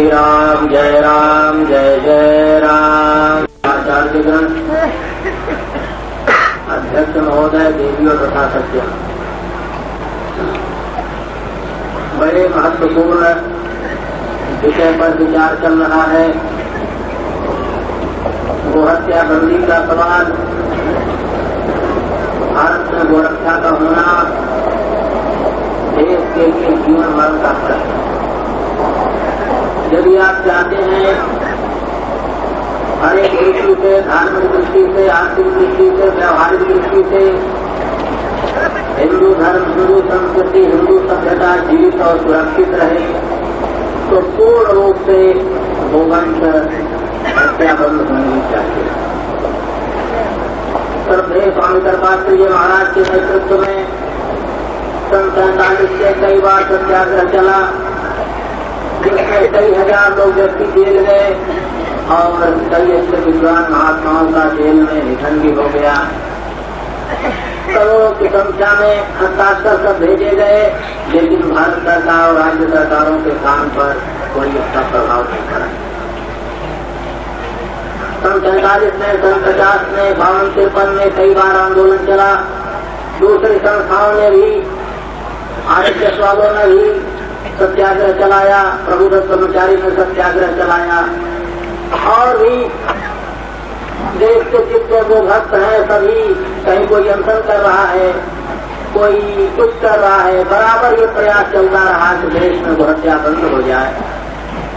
राम जय जय राम। आचार्य ग्रंथ अध्यक्ष महोदय, देवियों तथा सत्य, बड़े महत्वपूर्ण विषय पर विचार चल रहा है। गोहत्या बंदी का सवाल, भारत में गोरक्षा का होना देश के लिए जीवन मरण का प्रश्न। यदि आप चाहते हैं हर एक दृष्टि से, धार्मिक दृष्टि से, आर्थिक दृष्टि से, व्यवहारिक दृष्टि से हिंदू धर्म, हिंदू संस्कृति, हिंदू सभ्यता जीवित और सुरक्षित रहे, तो पूर्ण रूप से गोवंश हत्या बंद होनी चाहिए। श्रद्धेय स्वामी कृपाचार्य जी महाराज के नेतृत्व में सन 47 से कई बार सत्याग्रह चला, जिसमें कई हजार लोग व्यक्ति जेल गए और कई ऐसे विद्वान महात्माओं का जेल में निधन भी हो गया। करोड़ों की संख्या में हस्ताक्षर सब भेजे गए, लेकिन भारत सरकार और राज्य सरकारों के काम पर कोई इसका प्रभाव नहीं पड़ा। सन 47 में, सन 50 में, 52-53 में कई बार आंदोलन चला। दूसरी संस्थाओं ने भी, आरएसएस वालों ने भी सत्याग्रह चलाया, प्रबुद्ध कर्मचारी ने सत्याग्रह चलाया, और भी देश के जितने वो भक्त हैं सभी, कहीं कोई अनशन कर रहा है, कोई कुछ कर रहा है, बराबर ये प्रयास चलता रहा कि देश में गोहत्या बंद हो जाए।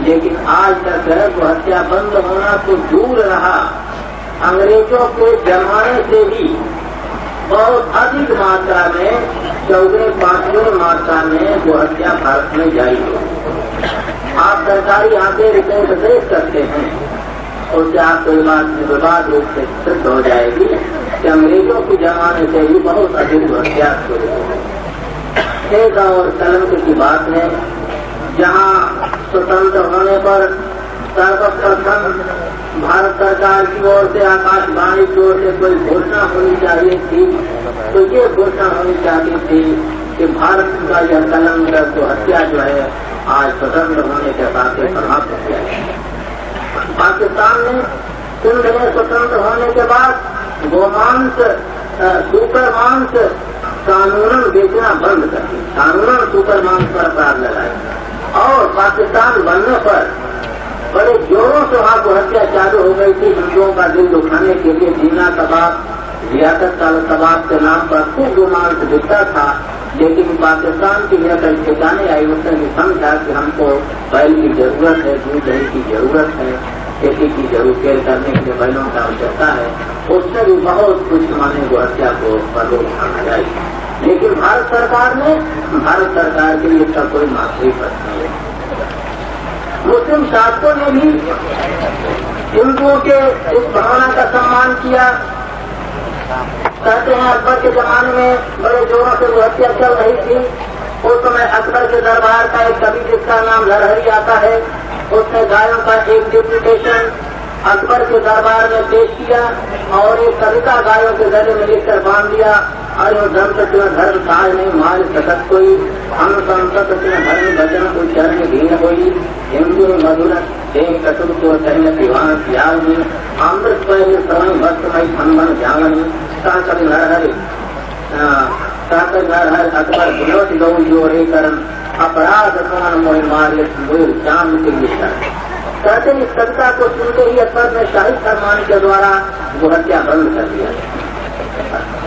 लेकिन आज तक गोहत्या बंद होना तो दूर रहा, अंग्रेजों के जमाने से भी बहुत अधिक मात्रा में, 4-5 मात्रा में गोहत्या भारत में जारी हो। आप सरकारी आंकड़े रिपोर्ट देख सकते हैं, उससे आपको विवाद रूप से सिद्ध हो जाएगी कि अंग्रेजों के जमाने से भी बहुत अधिक गोहत्या शुरू हो। एक और कलंक की बात है, जहाँ स्वतंत्र होने पर सर्वप्रथम भारत सरकार की ओर से, आकाशवाणी की ओर से कोई घोषणा होनी चाहिए थी, तो ये घोषणा होनी चाहिए थी कि भारत का यह कलंक गोहत्या जो है आज स्वतंत्र होने के साथ ही समाप्त हो जाए। पाकिस्तान ने सिंध में स्वतंत्र होने के बाद गोमांस, सुपर मांस कानूनन बेचना बंद कर दिया, कानूनन सुपर मांस पर अपराध लगाए, और पाकिस्तान बनने पर बड़े जोरों से वहां गोहत्या चालू हो गई थी। हिंदुओं का दिल दुखाने के लिए जीना कबाब, रियासत कबाब के नाम पर खूब गोमांस बिकता था। लेकिन पाकिस्तान की यह कल ठिकाने आई, उसने भी समझा कि हमको बैल की जरूरत है, दूध दही की जरूरत है, खेती की जरूरत करने के लिए बैलों की आवश्यकता है। उसने भी बहुत कुछ माने गोहत्या को रोकथाम लगाई। लेकिन भारत सरकार के लिए इसका कोई माफी प्रश्न नहीं है। मुस्लिम शासकों ने भी हिंदुओं के इस भावना का सम्मान किया। कहते हैं अकबर के जमाने में बड़े जोरों से गोहत्या चल रही थी। उस समय अकबर के दरबार का एक कवि जिसका नाम लरहरी आता है, उसने गायों का एक डिप्यूटेशन अकबर के दरबार में पेश किया और एक कविता गायों के गले में लिखकर बांध दिया। अरे धर्म धर्म साज नहीं मार सकत कोई, हम संसद धर्म भजन को चरण भीन हुई, हिंदू मधुर देख कटुक को चरण विवाह त्यागी, अमृत पहले समय भक्तमय संबन जावनी, साकल नरहरि अकबर विरोध गौ जोरे करम, अपराध कौन मोह मार्य चांद के लिए। कहते इस कविता को सुनते ही अकबर ने शाही फरमान के द्वारा गोहत्या बंद कर दिया।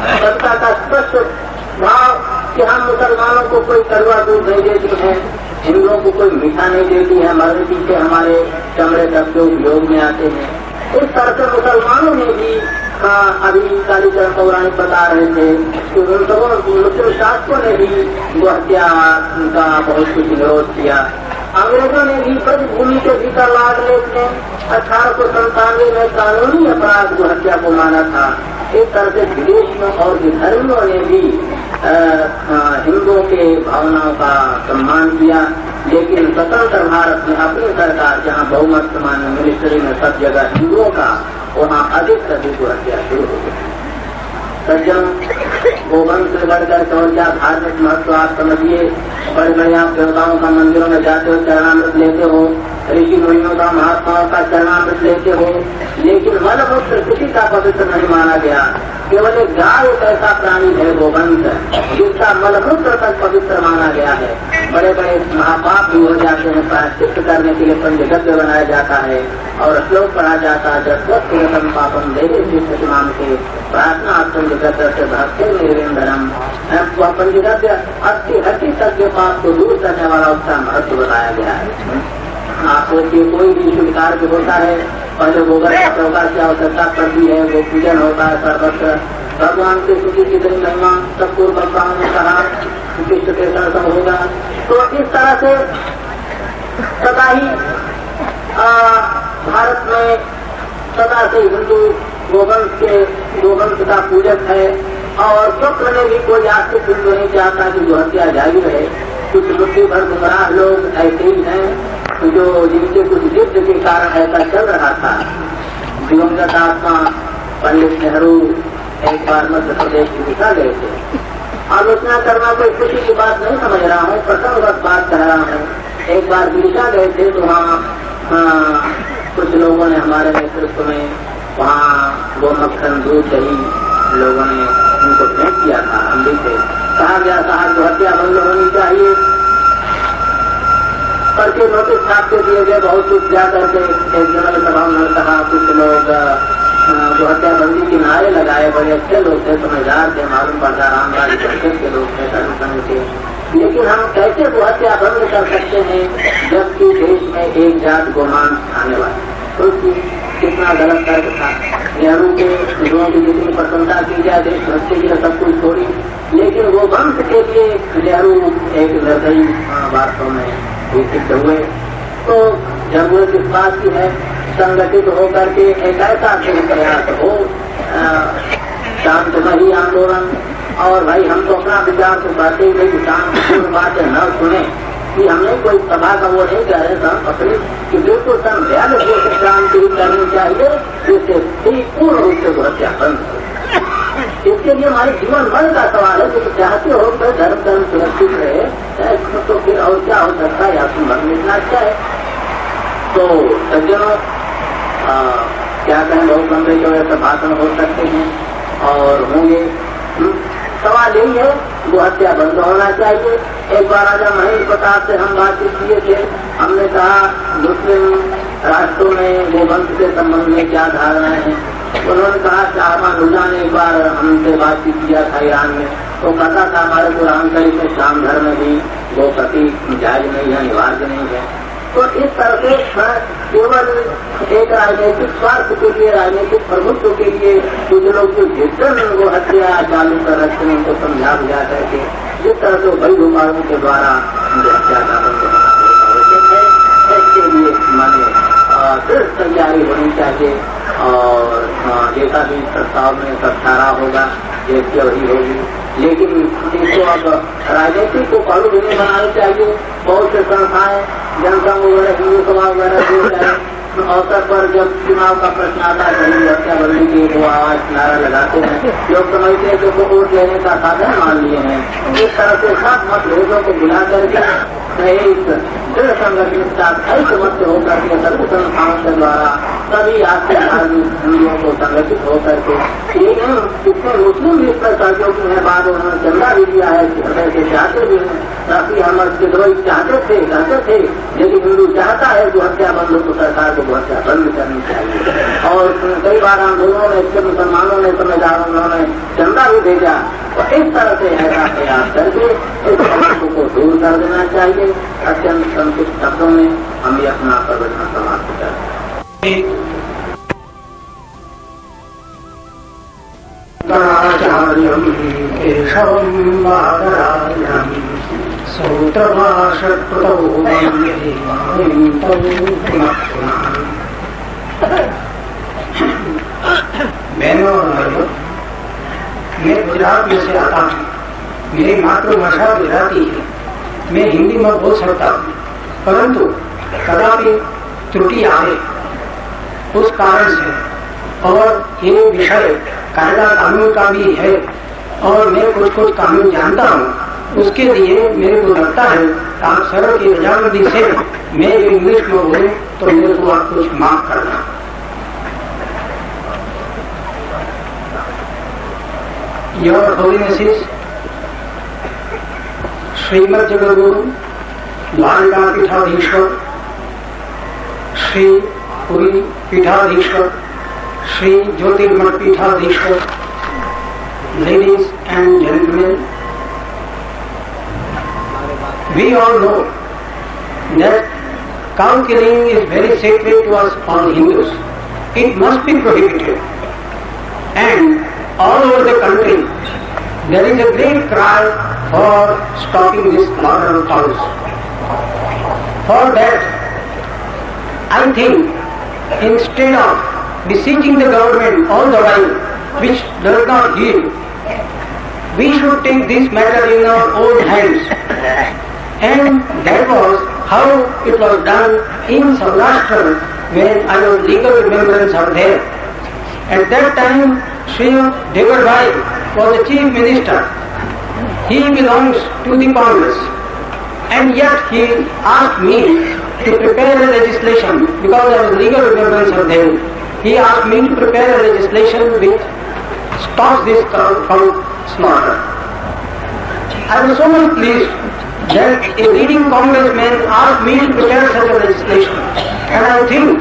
कविता का स्पष्ट भाव कि हम मुसलमानों को कोई कड़वा दूध नहीं देती है, हिंदुओं को कोई मीठा नहीं देती है, मरने पीछे हमारे चमड़े तक उपयोग में आते हैं। इस तरह से मुसलमानों ने भी अभी कालीचरण पौराणिक बता रहे थे कि उन सबों मुस्लिम शासकों ने भी गोहत्या का बहुत कुछ विरोध किया। अंग्रेजों ने भी ब्रजभूमि के भीतर लाद लेट ने 1897 में कानूनी अपराध गोहत्या को माना था। इस तरह से विदेशियों और विधर्मियों ने भी हिंदुओं के भावनाओं का सम्मान किया। लेकिन स्वतंत्र भारत में अपनी सरकार जहाँ बहुमत मान्य मिनिस्ट्री में सब जगह हिंदुओं का, वहाँ अधिक से अधिक गोहत्या शुरू हो गई। सज्जन गोवंश से बढ़कर और क्या धार्मिक महत्व आप समझिए। बड़े बड़े आप देवताओं का मंदिरों में जाते हो, चरणामृत लेते हो, ऋषि मुनियों का, महात्माओं का चरणामृत लेते हो, लेकिन मलमूत्र किसी का पवित्र नहीं माना गया। केवल एक गाय एक ऐसा प्राणी है गोवंश, जिसका मलमूत्र तक पवित्र माना गया है। बड़े बड़े महापाप भी हो जाते हैं, प्रायश्चित करने के लिए पंचगव्य बनाया जाता है और श्लोक पढ़ा जाता है, जब स्वम पापम देवे शिष्यमान के प्रार्थना पंचगव्य से भक्ति निर्विंदनम। वह पंचगव्य 80 तक के पाप को दूर करने वाला उसका महत्व बताया गया है। आपको कोई भी शुभ कार्य होता है, पहले गोबर का प्रकार की आवश्यकता पड़ती है, वो पूजन होता है सर्वत्र। भगवान के स्तुति की बड़ी महिमा सब पूर्व वक्ताओं ने कहा, विशिष्ट के दर्शन होगा। तो इस तरह से सदा ही भारत में सदा से हिंदू गोवंश का पूजक है और स्वप्न में भी कोई आस्तिक हिंदू नहीं चाहता कि जो हत्या जारी रहे। कुछ बुद्धि भर गुमराह लोग ऐसे ही हैं जो जिनके कुछ जिद के कारण ऐसा चल रहा था। दिवंगत आत्मा पंडित नेहरू एक बार मध्य प्रदेश की दिशा गए थे। आलोचना करना कोई खुशी की बात नहीं समझ रहा हूँ, प्रसंगवत बात कह रहा हूँ। एक बार दिशा गए थे तो वहाँ कुछ लोगों ने हमारे नेतृत्व में वहाँ वो मक्खन दूध दही लोगों ने उनको भेंट किया था। हम भी थे, कहा गया साहब जो हत्या बंद होनी चाहिए, करके नोटिस छाप के दिए गए। बहुत कुछ जा करके एक जनरल सभा में कहा, कुछ लोग जो हत्याबंदी के नारे लगाए, बड़े अच्छे लोग थे, समझदार थे, मालूम पड़ता रामराज के लोग थे, धर्म थे। लेकिन हम कैसे वो हत्या बंद कर सकते हैं जबकि देश में एक जात गोमांस खाने वाले? तो कितना गलत तर्क था। नेहरू के लोगों की जितनी प्रशंसा की जाए देशभक्ति की सब कुछ छोड़ी, लेकिन वो वंश के लिए नेहरू एक निर्दयी वास्तव में सिद्ध हुए। तो जरूरत इस बात की है संगठित होकर के एक ऐसा प्रयास हो, शांतमयी आंदोलन। और भाई हम तो अपना विचार तो कहते ही नहीं, शांतिपूर्ण बातें न सुने कि हमने कोई सभा का वो नहीं कह रहे थे अपनी कि बिल्कुल संध्या से क्रांति करनी चाहिए, जिससे पूर्ण रूप से हत्या बंद हो। इसके लिए हमारे जीवन भर का सवाल है कि चाहते हो तो धर्म सुरक्षित रहे, तो फिर और क्या हो सकता है, आपको मन में इतना अच्छा है। तो सज्जनों क्या कहें, बहुत लंबे जो ऐसे भाषण हो सकते हैं और होंगे। सवाल यही है वो हत्या बंद होना चाहिए। एक बार राजा महेंद्र प्रताप से हम बातचीत किए थे, हमने कहा मुस्लिम राष्ट्रों में गोवंश के संबंध में क्या धारणाएं हैं। उन्होंने कहा शाहबान हुजा ने एक बार हमसे बातचीत किया था ईरान में, तो कहता था हमारे कुरान शरीफ में इस्लाम धर्म में भी गोपति जायज नहीं है, अनिवार्य नहीं है। तो इस तरह से केवल एक राजनीतिक स्वार्थ के लिए, राजनीतिक प्रभुत्व के लिए कुछ लोग जो जितन वो हत्या चालू कर रखते हैं उनको समझा बुझा करके जिस तरह से बड़ी उपायों के द्वारा हत्या का बंद होना है, इसके लिए माने दृढ़ तैयारी होनी चाहिए। और जैसा भी प्रस्ताव में सब सारा होगा, जैसी अवधि होगी, लेकिन इसको अब राजनीति को पहलू भी नहीं बनाना चाहिए। बहुत से संस्थाएं जनसंघ वगैरह, हिंदू सभा वगैरह जो है अवसर पर जब चुनाव का प्रश्न आता है कहीं हत्या बंदी की वो आवाज नारा लगाते हैं, लोग समझते हैं कि वो वोट लेने का साधन मान लिए हैं। इस तरह से सब मतभेदों को बुला करके एक दृढ़ संगठित ऐकमत होकर के सभी संस्थाओं के द्वारा सभी आर्थिक धार्मिक हिंदुओं को संगठित होकर के इसमें मुस्लिम भी इसका सहयोगी है। बाद उन्होंने चंदा भी दिया है, हृदय से चाहते भी हैं, काफी हम चाहते थे कहते थे, लेकिन हिंदू चाहता है जो हत्या बंद हो तो सरकार को हत्या बंद करनी चाहिए। और कई बार आंदोलनों में इसके मुसलमानों ने समझदारों ने चंदा भी भेजा। तो इस तरह से ऐसा प्रयास करके इस समस्या को दूर कर देना चाहिए। अत्यंत संतुष्ट शब्दों में हम ये अपना प्रवचन समाप्त करते हैं। बहनों और भाइयों, मैं गुजरात में से आता हूँ, मेरी मातृभाषा गुजराती है। मैं हिंदी में बोल सकता हूँ, परंतु कदापि त्रुटि आए उस कारण से, और ये विषय कायदा कानून का भी है और मैं कुछ कानून जानता हूँ, उसके लिए मेरे को लगता है आप सर्व की रजामंदी से मैं इंग्लिश में बोले तो मेरे को आप कुछ माफ करना। योर होलीनेसेस श्रीमद जगद्गुरु द्वारका पीठाधीश्वर श्री पुरी पीठाधीश्वर श्री ज्योतिर्मठ पीठाधीश्वर, ladies and gentlemen, we all know that cow killing is very sacred to us all Hindus. It must be prohibited. And all over the country there is a great cry for stopping this slaughter of cows. For that, I think instead of beseeching the government all the while, which does not heed, we should take this matter in our own hands. And that was how it was done in Saurashtra when I was legal remembrance of there. At that time, Sri Devarbhai was the chief minister. He belongs to the Congress, and yet he asked me to prepare a legislation because I was legal remembrance of them. He asked me to prepare a legislation which stops this cow slaughter. I was so much pleased that a leading congressman asked me to prepare such a legislation, and I think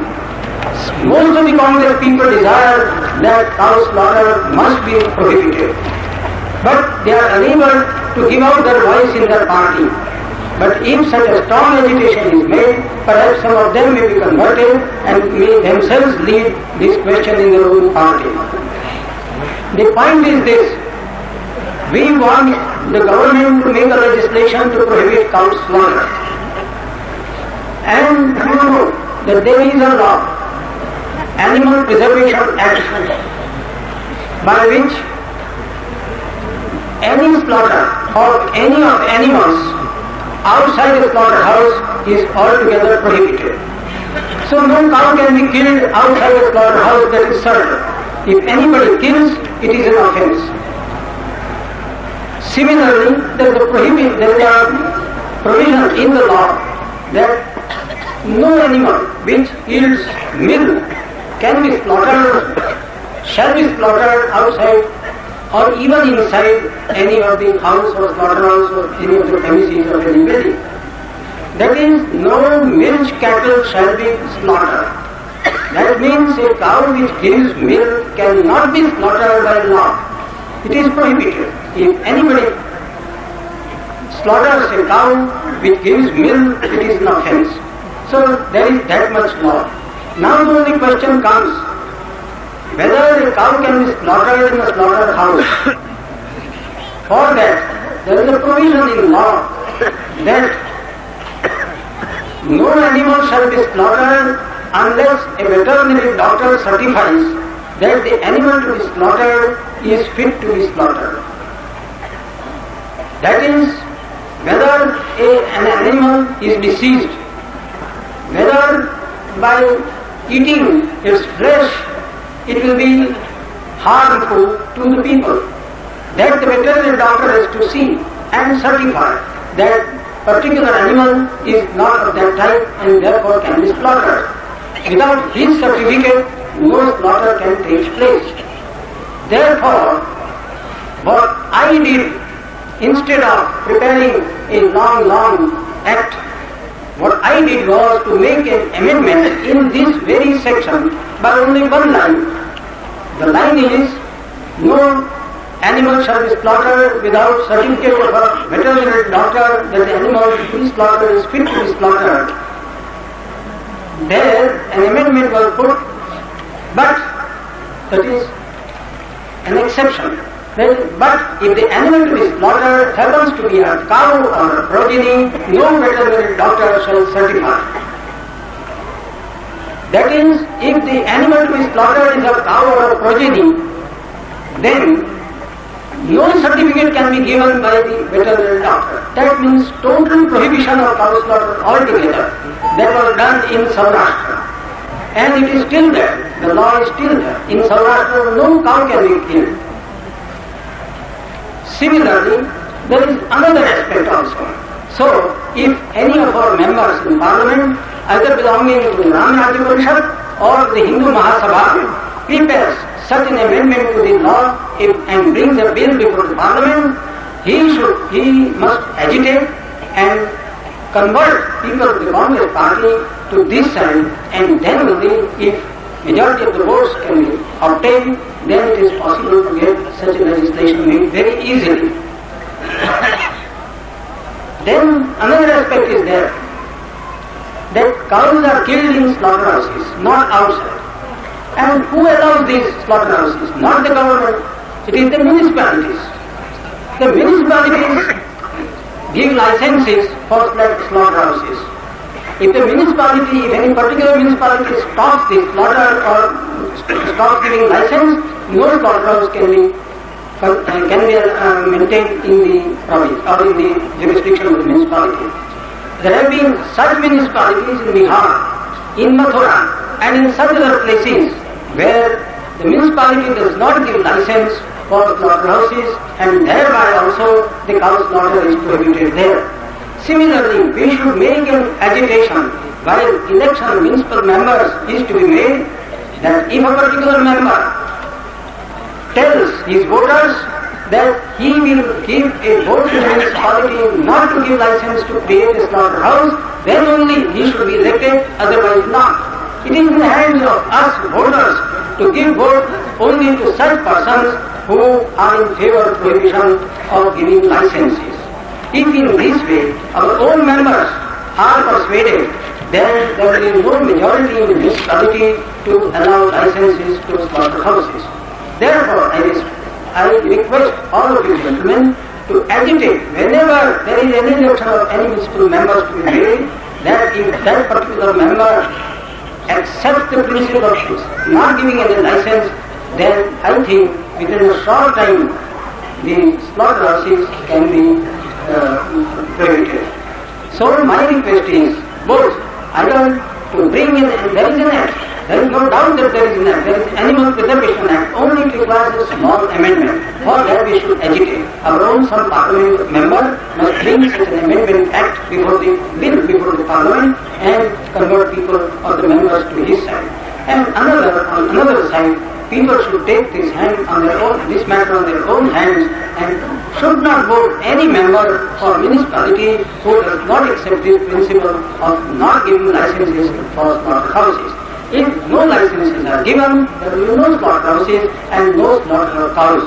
most of the Congress people desire that cow slaughter must be prohibited. But they are unable to give out their voice in their party. But if such a strong agitation is made, perhaps some of them may be converted and may themselves lead this question in their own party. The point is this: we want the government to make a legislation to prohibit cow slaughter. And you know that there is a law, Animal Preservation Act, by which any slaughter of any of animals outside the slaughterhouse is altogether prohibited. So no cow can be killed outside the slaughterhouse, that is certain. If anybody kills, it is an offence. Similarly, there is a provision in the law that no animal which yields milk can be slaughtered, shall be slaughtered outside or even inside any of the house or slaughterhouse or any of the premises of anybody. That is, no milch cattle shall be slaughtered. That means a cow which gives milk cannot be slaughtered by law. It is prohibited. If anybody slaughters a cow which gives milk, it is an offence. So there is that much law. Now the only question comes, whether a cow can be slaughtered in a slaughterhouse. For that, there is a provision in law that no animal shall be slaughtered unless a veterinary doctor certifies that the animal to be slaughtered is fit to be slaughtered. That is, whether an animal is deceased, whether by eating its flesh it will be harmful to the people. That the veterinary doctor has to see and certify that particular animal is not of that type and therefore can be slaughtered. Without his certificate, no slaughter can take place. Therefore, what I did, instead of preparing a long act, what I did was to make an amendment in this very section by only one line. The line is, no animal shall be slaughtered without certificate of a veterinary doctor that the animal to be slaughtered is fit to be slaughtered. There an amendment was put, but that is an exception. But if the animal to be slaughtered happens to be a cow or a progeny, no veterinary doctor shall certify. That is, if the animal to be slaughtered is a cow or a progeny, then no certificate can be given by the veterinary doctor. That means total prohibition of cow slaughter altogether. That was done in Saurashtra. And it is still there. The law is still there. In Saurashtra, no cow can be killed. Similarly, there is another aspect also. So, if any of our members in Parliament, either belonging to the Ram Rajya Parishad or the Hindu Mahasabha, prepares such an amendment to the law and brings a bill before the Parliament, he must agitate and convert people of the Congress party to this side, and then only, if majority of the votes can be obtained, then it is possible to get such a legislation made very easily. Then another aspect is there, that cows are killed in slaughterhouses, not outside. And who allows these slaughterhouses? Not the government, it is the municipalities. The municipalities give licenses for slaughterhouses. If the municipality, if any particular municipality stops the slaughter or stops giving license, no slaughterhouse can be maintained in the province or in the jurisdiction of the municipality. There have been such municipalities in Bihar, in Mathura, and in such other places where the municipality does not give license for slaughterhouses, and thereby also the cow slaughter is prohibited there. Similarly, we should make an agitation while election of municipal members is to be made, that if a particular member tells his voters that he will give a vote to the municipality not to give license to create a slaughterhouse, then only he should be elected, otherwise not. It is in the hands of us voters to give vote only to such persons who are in favor of prohibition of giving licenses. If in this way our own members are persuaded, then there will be no majority in the municipality to allow licenses to slaughterhouses. Therefore, I request all of you gentlemen to agitate whenever there is any election of any municipal members to be made, that if that particular member accepts the principle of not giving any license, then I think within a short time the slaughterhouses can be prohibited. So my request is both either to bring in, there is an act, there is no doubt that there is an act, there is Animal Preservation Act, only it requires a small amendment. For that we should agitate. Our own some parliament member must bring such an amendment act before the bill before the parliament and convert people or the members to his side. And on another side, people should take this matter on their own hands and should not vote any member for municipality who does not accept this principle of not giving licenses for slaughterhouses. If no licenses are given, there will be no slaughterhouses and no slaughter cows.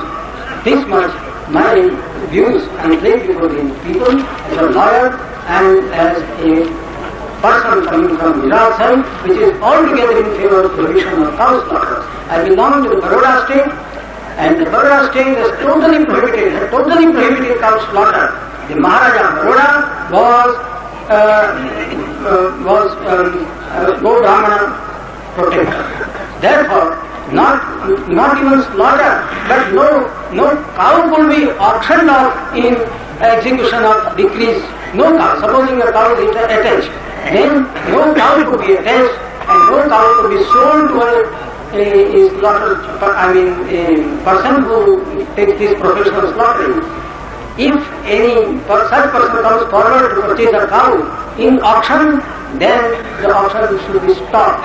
This much my views I place before the people as a lawyer and as a person coming from Gujarat side, which is altogether in favor of prohibition of cow slaughter. I belong to the Baroda state, and the Baroda state has totally prohibited cow slaughter. The Maharaja Baroda was Go Brahmana protector. Therefore, not even slaughter, but no cow could be auctioned off in execution of decrees. No cow. Supposing a cow is attached, then no cow could be attached and no cow could be sold to a person who takes this profession of slaughtering. If any such person comes forward to purchase a cow in auction, then the auction should be stopped.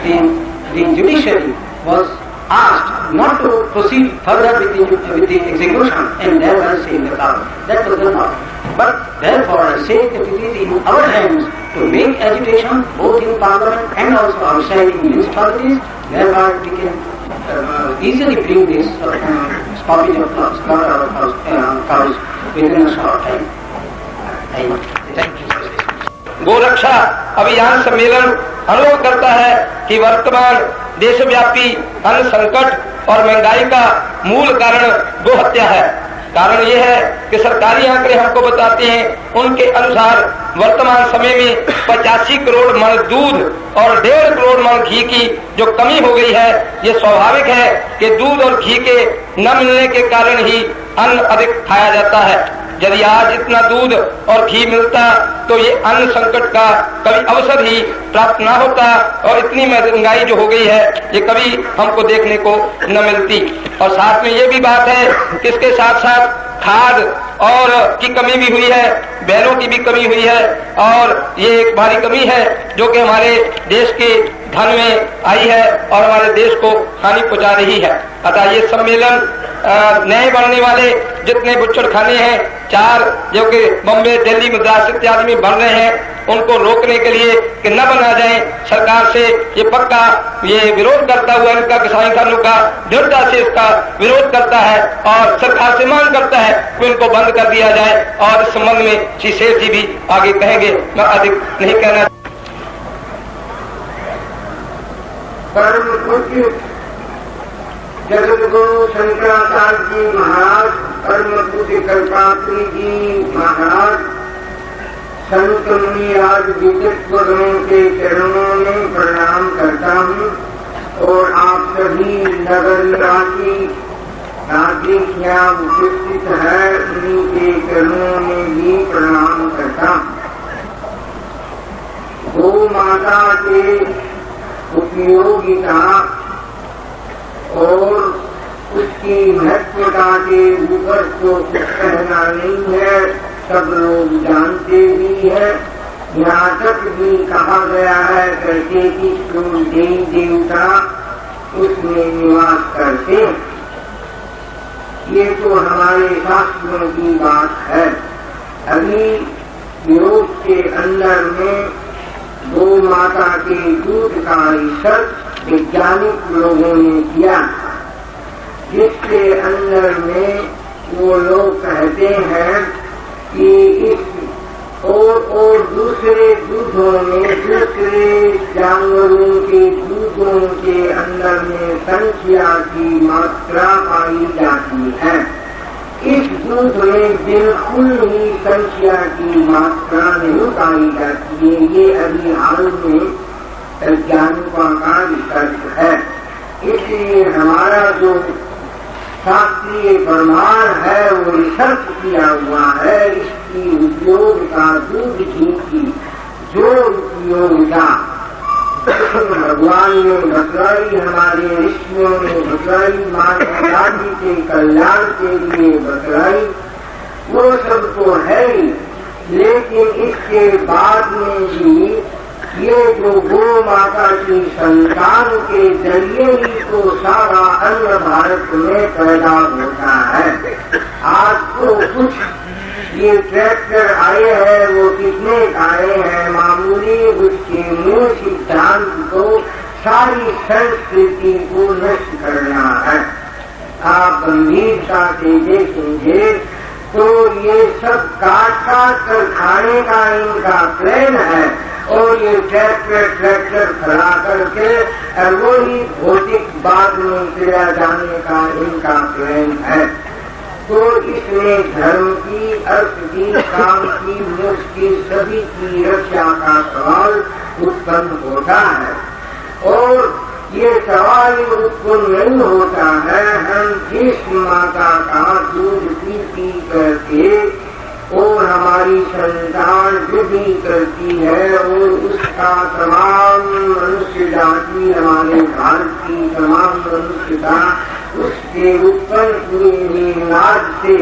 The judiciary was asked not to proceed further with the execution and thereby save the cow. That was not. But therefore I say that it is in our hands to make agitation both in Parliament and also outside in municipalities, thereby we can easily bring this stoppage of slaughter of cows within a short time. Thank you. गोरक्षा अभियान सम्मेलन अनुरोध करता है कि वर्तमान देशव्यापी अन्न संकट और महंगाई का मूल कारण गोहत्या है। कारण यह है कि सरकारी आंकड़े हमको बताते हैं, उनके अनुसार वर्तमान समय में 85 करोड़ मण दूध और 1.5 करोड़ मण घी की जो कमी हो गई है, ये स्वाभाविक है कि दूध और घी के न मिलने के कारण ही अन्न अधिक खाया जाता है। यदि आज इतना दूध और घी मिलता तो ये अन्न संकट का कभी अवसर ही प्राप्त न होता और इतनी महंगाई जो हो गई है ये कभी हमको देखने को न मिलती। और साथ में ये भी बात है कि इसके साथ साथ खाद और की कमी भी हुई है, बैलों की भी कमी हुई है, और ये एक भारी कमी है जो कि हमारे देश के धन में आई है और हमारे देश को हानि पहुंचा रही है। अतः ये सम्मेलन नए बनने वाले जितने बुच्चड़खाने हैं, 4 जो कि बम्बे, दिल्ली, मद्रास इत्यादि में बन रहे हैं, उनको रोकने के लिए कि न बना जाए, सरकार से ये पक्का ये विरोध करता हुआ इनका किसान संघों का दृढ़ता से इसका विरोध करता है और सरकार से मांग करता है कि इनको बंद कर दिया जाए। और इस संबंध में श्री शेर जी भी आगे कहेंगे, मैं अधिक नहीं कहना। परम पूज्य जगत गुरु शंकराचार्य जी महाराज, परम पूज्य कल्पात्री जी महाराज, संत मुनि आज विद्वद्गणों के चरणों में प्रणाम करता हूँ और आप सभी नगर निवासी नागरिक यहाँ उपस्थित है, उन्हीं के चरणों में भी प्रणाम करता हूँ। गौ माता के उपयोगिता और उसकी महत्वता के ऊपर तो कुछ कहना नहीं है, सब लोग जानते भी है। यहाँ तक भी कहा गया है करके कि देवी देवता उसमें निवास करते हैं। ये तो हमारे शास्त्रों की बात है। अभी यूरोप के अंदर में गौ माता के दूध का रिसर्च वैज्ञानिक लोगों ने किया, जिसके अंदर में वो लोग कहते हैं कि इस और दूसरे दूधों में, दूसरे जानवरों के दूधों के अंदर में संख्या की मात्रा पाई जाती है। इस दूध में बिल्कुल ही संख्या की मात्रा नहीं पाई जाती है। ये अभी हाल में वैज्ञानिकों का रिसर्च है। इसलिए हमारा जो शास्त्रीय प्रमाण है वो रिसर्च किया हुआ है। इसकी उपयोगिता दूध घी की जो उपयोगिता भगवान ने बतलाई, हमारे ऋषियों ने बतलाई, मानवता के कल्याण के लिए बतलाई, वो सब तो है ही। लेकिन इसके बाद में भी ये जो गौ माता की संतान के जरिए ही तो सारा अन्न भारत में पैदा होता है। आज तो कुछ ये ट्रैक्टर आए हैं, वो कितने आए हैं मामूली, उसके मूल सिद्धांत को सारी संस्कृति को नष्ट करना है। आप गंभीरता से देखेंगे तो ये सब काट कर खाने का इनका प्लान है और ये ट्रैक्टर खड़ा करके वही भौतिक बाद में चला जाने का इनका प्लान है। तो इसमें धर्म की, अर्थ की, काम की, मोक्ष की, सभी की रक्षा का सवाल उत्पन्न होता है। और ये सवाल उत्पन्न नहीं होता है, हम जिस माता का दूध पी करके और हमारी संतान वृद्धि करती है और उसका तमाम मनुष्य जाति, हमारे भारत की तमाम मनुष्यता उसके उत्पन्न हुए नाद से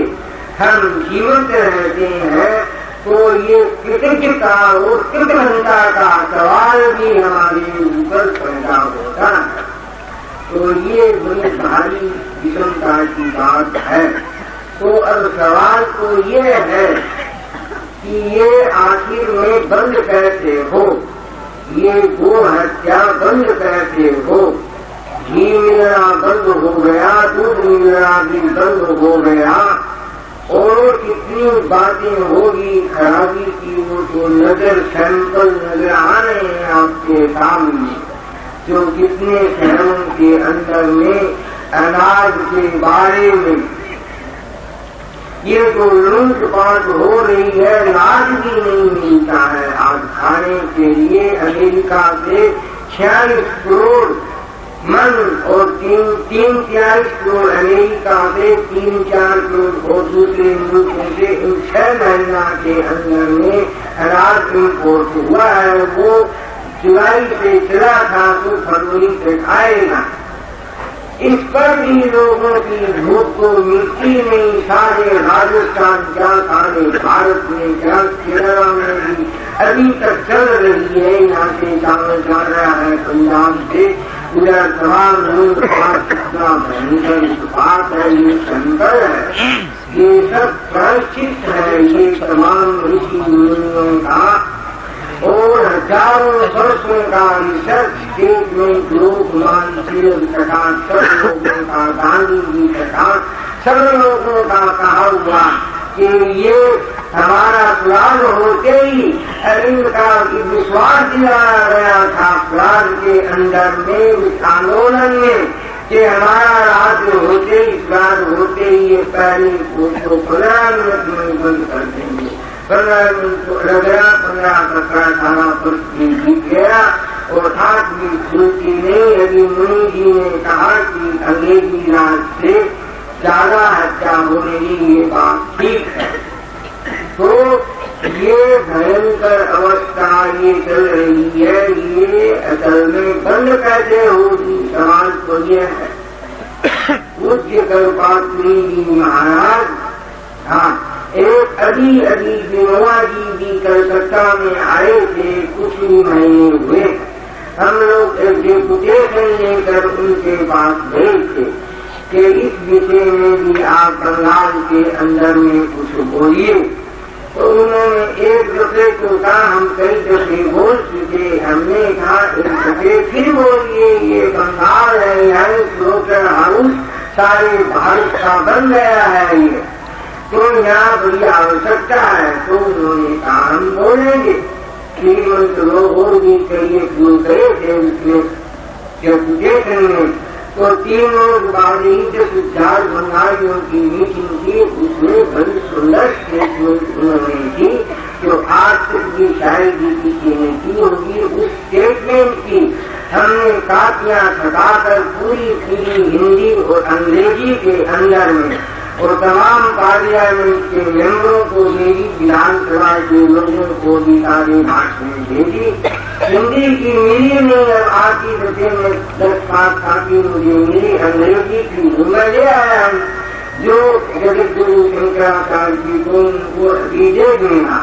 हम जीवित रहते हैं। तो ये कृतज्ञता और कृतज्ञता का सवाल भी हमारे ऊपर पैदा होता है। तो ये बड़ी भारी विषमता की बात है। तो अब सवाल तो ये है कि ये आखिर में बंद कैसे हो, ये गो हत्या बंद कैसे हो। घी मिलना बंद हो गया, दूध मिलना भी बंद हो गया और कितनी बातें होगी खराबी की, वो तो नजर सैंपल नजर आ रहे हैं आपके सामने। जो कितने शहरों के अंदर में अनाज के बारे में ये जो लूटपाट हो रही है, अनाज भी नहीं मिलता है आज खाने के लिए। अमेरिका से 46 करोड़ मन और 43 करोड़ अमेरिका से 3-4 करोड़ और दूसरे मुल्कों से इन 6 महीना के अंदर में अनाज इम्पोर्ट हुआ है। वो जुलाई से चला था तो फरवरी तक आएगा। इस पर भी लोगों की भूख को मिट्टी में सारे राजस्थान क्या सारे भारत में क्या केरला में भी अभी तक चल रही है। यहाँ से चावल जा रहा है पंजाब से उधर तमाम लोग कितना भयंकर बात है, ये शंकर है, ये सब प्रायश्चित है, ये तमाम ऋषि मुनियों का और हजारों वर्षों का रिसर्च स्टेटमेंट लोकमान सरकार सब लोगों का गांधी जी सरकार सब लोगों का कहा हुआ कि ये हमारा प्लान होते ही इनका विश्वास दिलाया गया था प्लान के अंदर में उस आंदोलन में कि हमारा राज्य होते ही प्लान होते ही ये पहले को 15 मिनट में बंद कर देंगे। 15 मिनट को लग गया, 15-17 वर्ष बीत गया और आज भी छूटी नहीं। यदि मुनि जी ने कहा कि अंग्रेजी राज से ज्यादा हत्या हो रही, ये बात ठीक है। तो ये भयंकर अवस्था ये चल रही है, ये असल में बंद कैसे होगी? सवाल तो ये है। पूज्य कल्पात्री जी महाराज एक अभी विनोबा जी भी कलकत्ता में आए थे, कुछ ही महीने हुए। हम लोग एक डेपुटेशन लेकर उनके पास गए थे कि इस विषय में भी आप बंगाल के अंदर में कुछ बोलिए। तो उन्होंने एक दफे को कहा, हम कई दफे बोल चुके, हमने कहा एक दफे फिर बोलिए, ये बंगाल है, यहाँ स्लोटर हाउस सारे भारत का बन गया है ये, तो यहाँ बड़ी आवश्यकता है। तो उन्होंने कहा हम बोलेंगे। श्रीमंत लोग और भी कई क्यों गए थे उसमें डेपुटेशन में, तो 3 रोज बाद ही जब 4 बंगालियों की मीटिंग थी, उसमें बड़ी सुंदर स्टेटमेंट उन्होंने की जो आज तक की शायद भी किसी ने की होगी। उस स्टेटमेंट की हमने कापियां छपाकर पूरी हिंदी और अंग्रेजी के अंदर में और तमाम पार्लियामेंट के मेंबरों को मेरी विधानसभा के लोगों को भी सारे भाषण भेजी। हिंदी की मिली नहीं, अब आती दफे में 10-5 कापी मुझे मिली अंग्रेजी की, मैं ले आया हूँ जो जगत गुरु शंकराचार्य जी को उनको अभी दे देना।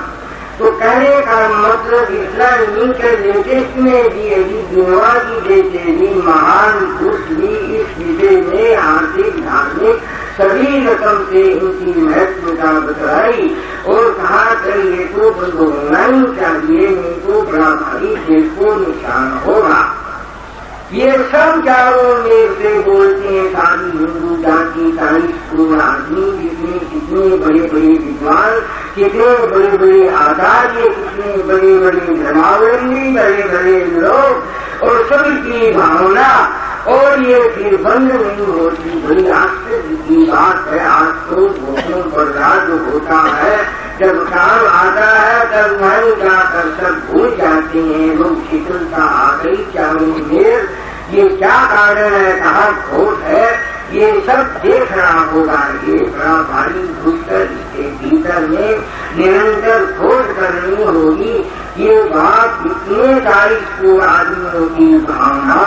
तो कहने का मतलब इतना नीचे लेटेस्ट में भी यदि विनोबा जी जैसे भी महान पुरुष भी इस विषय में आर्थिक धार्मिक सभी रकम से इनकी महत्वता बताई और कहा कि ये तो बंद होना ही चाहिए, नहीं तो बड़ा भारी देश को नुकसान होगा। ये सब चारों में से बोलते हैं सारी हिंदू जाति, सारी स्कूल आदमी, कितने बड़े बड़े विद्वान, कितने बड़े बड़े आचार्य, कितने बड़े बड़े धर्मावलंबी, बड़े बड़े लोग और सभी की भावना, और ये फिर बंद नहीं होती। बड़ी आश्चर्य की बात है। आज तो भोजनों पर राज होता है, जब काम आता है तब वहीं जाकर सब भूल जाते हैं। लोग शीतलता आ गई चारों में, ये क्या कारण है, कहाँ खोट है, ये सब देखना होगा। ये बड़ा भारी घुसकर इसके भीतर में निरंतर खोज करनी होगी। ये बात इतने सारी को आदमियों की भावना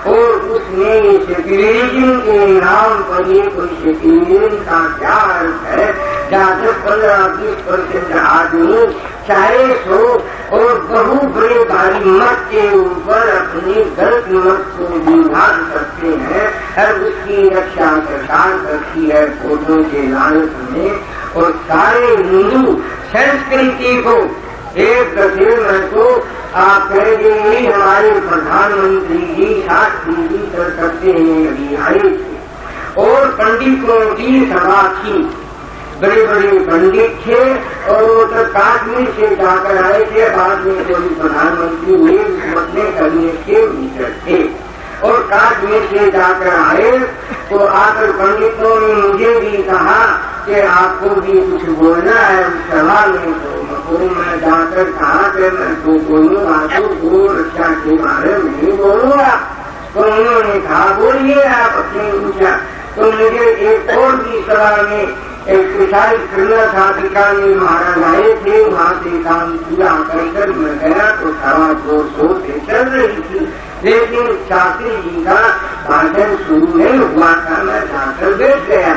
और उसमें ये सेक्युलरिज्म के नाम पर ये कोई सेक्युलरिज्म का क्या अर्थ है, जहाँ 10-15-20% आदमी चाहे सो और बहु बड़े भारी मत के ऊपर अपनी गलत मत को विभाग सकते हैं और उसकी रक्षा सरकार करती है फोटो के लालच में। और सारे हिंदू संस्कृति को एक दफे में तो आप कह देंगे हमारे प्रधानमंत्री जी शास्त्री जी कर सकते हैं, अभी आए थे और पंडितों की सभा थी, बड़े बड़े पंडित थे और वो तो काश्मीर से जाकर आए थे। बाद में कोई प्रधानमंत्री हुए, अपने करने के भीतर थे और काश्मीर से जाकर आए। तो आकर पंडितों ने मुझे भी कहा कि आपको भी कुछ बोलना है उस सभा में। तो मैं जाकर कहा कि मैं तो बोलूंगा तो गो रक्षा के बारे में नहीं बोलूंगा। तो उन्होंने कहा बोलिए आप अपनी ऊंचा। तो मुझे एक और भी सभा में एक पिछाई करना था, बीकानेर महाराज आए थे, वहाँ से काम पूरा कर मैं गया तो सभा जोर शोर से चल रही थी। लेकिन शास्त्री जी का भाषण शुरू नहीं हुआ था, मैं जाकर बैठ गया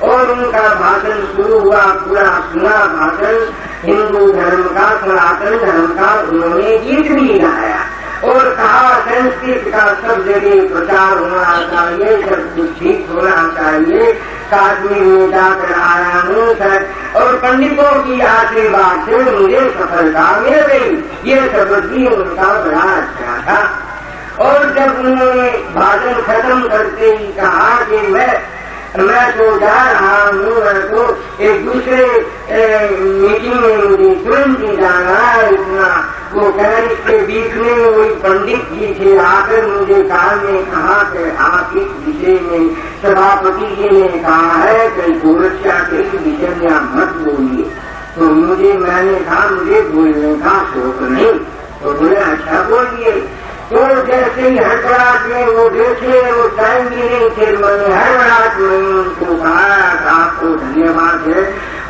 और उनका भाषण शुरू हुआ। पूरा सुना भाषण, हिंदू धर्म का, सनातन धर्म का उन्होंने गीत भी गाया और कहा संस्कृत का सब जगह प्रचार होना चाहिए, सब कुछ ठीक होना चाहिए। काश्मीर में जाकर आया हूँ सर, और पंडितों की आशीर्वाद से मुझे सफलता मिल गई। ये शब्द भी उनका बड़ा अच्छा था। और जब उन्होंने भाषण खत्म करते ही कहा कि मैं तो जा रहा हूँ, मैं तो एक दूसरे मीटिंग में मुझे तुरंत ही जाना है इतना। वो कह इसके बीच में वही पंडित जी थे, आकर मुझे कान में कहा कि आप इस विषय में सभापति जी ने कहा है कि गोरक्षा के विषय में आप मत बोलिए। तो मैंने कहा मुझे बोलने का शौक नहीं। तो बोले अच्छा बोलिए। तो जैसे ही हड़बड़ाहट में वो देखे, वो टाइम भी नहीं थे, मैंने हड़बड़ाहट में उनको कहा आपको धन्यवाद है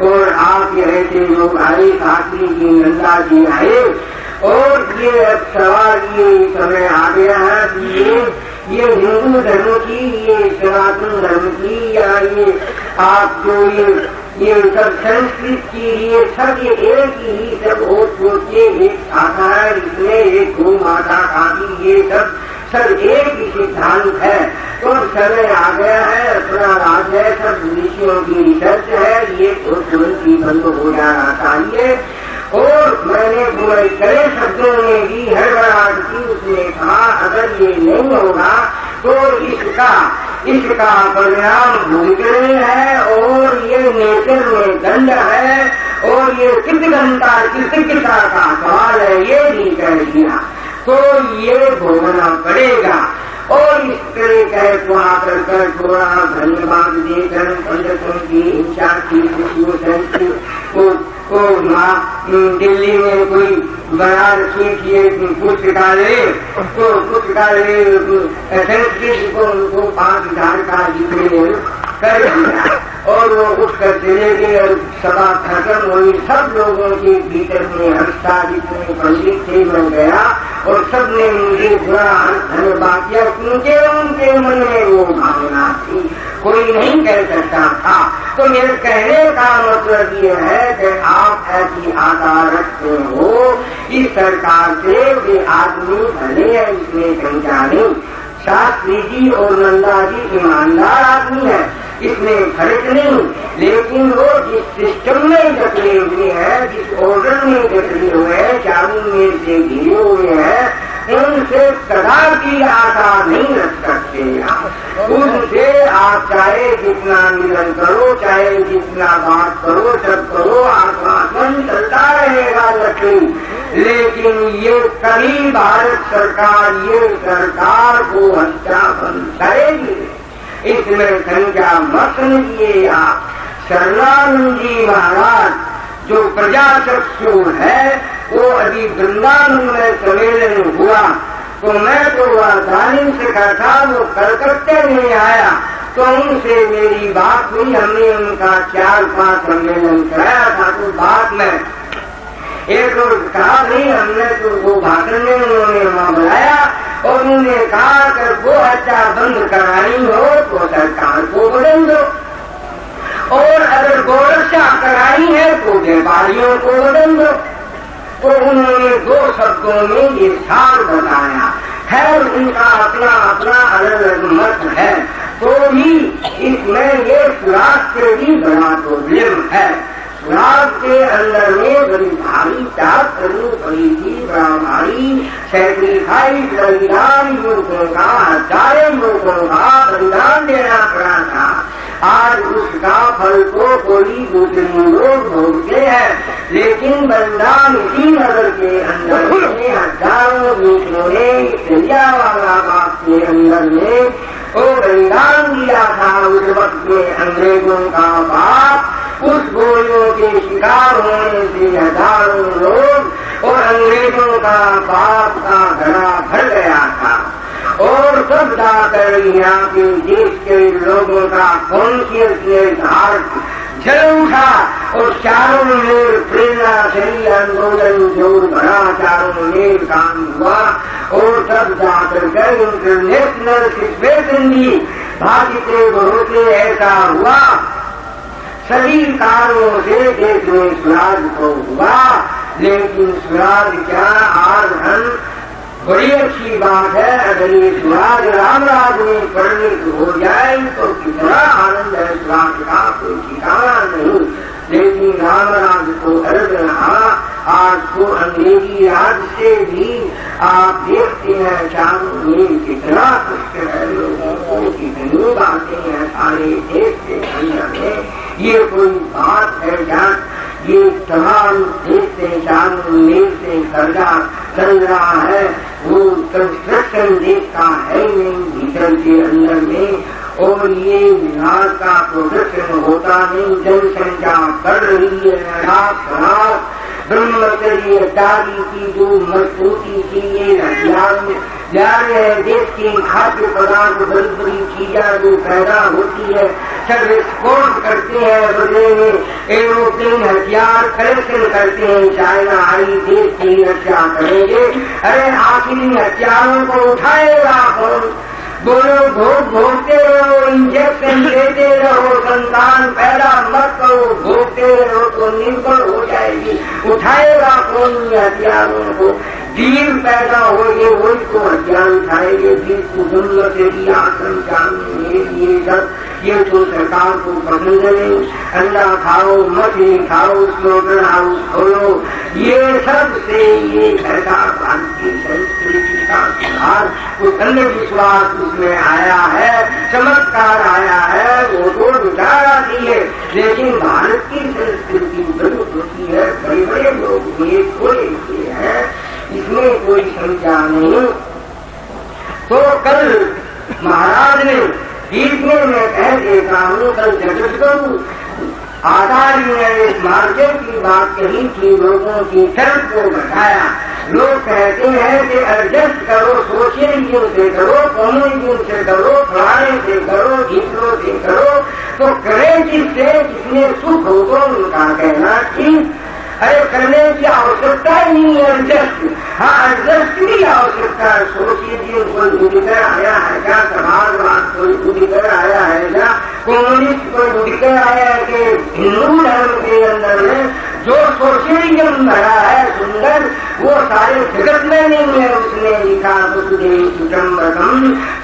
और आप ये ऐसे लोग आए, शास्त्री जी, नंदा जी आए और ये अब सवाल ये समय आ गया है कि ये हिंदू धर्म की, ये सनातन धर्म की, या ये आप जो ये सब संस्कृत की, ये सब ये एक ही सब हो सोचे एक आता है, इसमें एक गौ माता काफी, ये सब एक ही सिद्धांत है। तो समय आ गया है, अपना राज है, सब विषयों की रिसर्च है, ये तो तुरंत ही बंद हो जाना चाहिए। और मैंने बुराई करे शब्दों में भी हड़बड़ाहट की, उसने कहा अगर ये नहीं होगा तो इसका परिणाम भूमिकरण है और ये नेचर में दंड है और ये कृतज्ञता का सवाल है, ये भी कह दिया तो ये भोगना पड़ेगा। और इस तरह कह को आकर कर थोड़ा धन्यवाद देकर पंडितों की इच्छा की दिल्ली में कोई बनारसी की पुस्तकालय तो पुस्तकालय संस्कृत को उनको 5,000 का जिक्र कर दिया और वो उठकर चले गए और सभा खत्म हुई। सब लोगों के भीतर में हर्षा, जितने पंडित थे मैं गया और सबने मुझे बुरा धन्यवाद किया क्योंकि उनके मन में वो भावना थी, कोई नहीं कह सकता था। तो मेरे कहने का मतलब ये है कि आप ऐसी आशा रखते हो इस सरकार से वे आदमी भले है, इसमें शंका नहीं। शास्त्री जी और नंदा जी ईमानदार आदमी है, इसमें फर्क नहीं, लेकिन वो जिस सिस्टम में जकड़े हुए हैं, जिस ऑर्डर में जकड़े हुए हैं, चारों में से घिरे हुए हैं, उनसे कदापि आशा नहीं रख सकते। उनसे आप चाहे जितना मिलन करो, चाहे जितना बात करो, सब करो, आश्वासन चलता रहेगा लक्ष्मी, लेकिन ये कभी भारत सरकार ये सरकार को हत्या बंद करेगी, इसमें संख्या मत समझिए आप। शरणानंद जी महाराज जो प्रजासत्सु है वो अभी वृंदावन में सम्मेलन हुआ तो मैं तो राजधानी से कहा था, वो कलकत्ते में आया तो उनसे मेरी बात हुई। हमने उनका 4-5 सम्मेलन कराया था। तो बात में एक रोज कहा नहीं, हमने तो वो भाषण में उन्होंने वहाँ बुलाया और उन्होंने कहा कि वो हत्या बंद करानी हो तो सरकार को बदल दो और अगर गोरक्षा करानी है तो व्यापारियों को बदल दो। तो उन्होंने 2 शब्दों में ये सार बताया है, उनका अपना अलग अलग मत है। तो भी इसमें ये सुराग से भी बड़ा प्रॉब्लम है। सुराग के अंदर में बड़ी भारी त्याग करनी पड़ी थी, बड़ा भारी सैक्रिफाइस बलिदान लोगों का, 1000 लोगों का बलिदान देना पड़ा था। आज उसका फल तो कोई दूसरी लोग भोगते हैं, लेकिन बलिदान इसी नगर के अंदर में हजारों दूसरों ने जलियांवाला बाग के अंदर में वो बलिदान दिया था। उस वक्त में अंग्रेजों का बाप उस गोलियों के शिकार होने से हजारों लोग और अंग्रेजों का बाप का घड़ा भर गया था और सब जाकर यहाँ के देश के लोगों का कॉन्शियसनेस हार्ट जल उठा और चारों ओर प्रेरणा से आंदोलन जोर भरा समाचारों में काम हुआ और तब जाकर के इंटरनेशनल सिचुएशन भी भाग्य के भरोसे ऐसा हुआ, सभी कारणों से देश में स्वराज तो हुआ, लेकिन स्वराज क्या, आज हम बड़ी अच्छी बात है, अगर ये स्वराज राम राज में परिणित हो जाए तो कितना आनंद है, स्वराज का कोई ठिकाना नहीं। लेकिन राम राज को अर्थ रहा, आज को अंग्रेजी राज से भी आप देखते हैं चारों में कितना कष्ट है लोगों को, कितनी बातें हैं सारे देश के अंदर में, ये कोई बात है क्या? ये तमाम देश से चारों मेल से कर्जा चल रहा है, वो कंस्ट्रक्शन देश का है नहीं भीतर के अंदर में, और ये बिहार का प्रोडक्शन होता नहीं, जनसंख्या बढ़ रही है, रात ब्रह्मचर्य दादी की जो मजबूती की ये हथियार में जा रहे हैं, देश की खाद्य पदार्थ बड़ी बड़ी चीजें जो पैदा होती है सब एक्सपोर्ट करते हैं, बदले में एरोप्लेन हथियार कलेक्शन करते हैं, चाइना आई देश की रक्षा करेंगे। अरे आखिर इन हथियारों को उठाएगा कौन? बोलो भोग भोगते रहो, इंजेक्शन देते रहो, संतान पैदा मत करो, भोगते रहो तो निर्भर हो जाएगी, उठाएगा कौन हथियारों को? वीर पैदा होंगे वही को हथियार उठाएंगे, वीर को जन्म से भी आश्रम चाहिए, ये सब ये तो सरकार को पसंद नहीं। अंडा खाओ, मछली खाओ, स्लोगन हाउस खोलो, ये सब से ये सरकार भारतीय संस्कृति का सुधार, कुछ अंधविश्वास उसमें आया है, चमत्कार आया है, वो तो विचार दिए, लेकिन भारत की संस्कृति बड़ी होती है, बड़े बड़े लोग ये कोई है, इसमें कोई समझा नहीं। तो कल महाराज ने बीच में मैं कह देता हूँ, कल जगत को आचार्य ने इस मार्केट की बात कही थी, लोगों की शर्त को बताया। लोग कहते हैं कि एडजस्ट करो, सोशलिज्म से करो, कम्युनिज्म से करो, फलाने से करो, दूसरों से करो, तो करें जिससे जिसमें सुख होगा उनका कहना ठीक। अरे करने की आवश्यकता ही नहीं है एडजस्ट, हाँ एडजस्ट की आवश्यकता है। सोचिए कोई बुद्धकर आया है क्या, समाजवाद कोई बुद्धकर आया है क्या, कम्युनिस्ट कोई बुद्धकर आया है कि हिंदू धर्म के अंदर में जो सोशलिज्म भरा है सुंदर, वो सारे जगत में नहीं है। उसने लिखा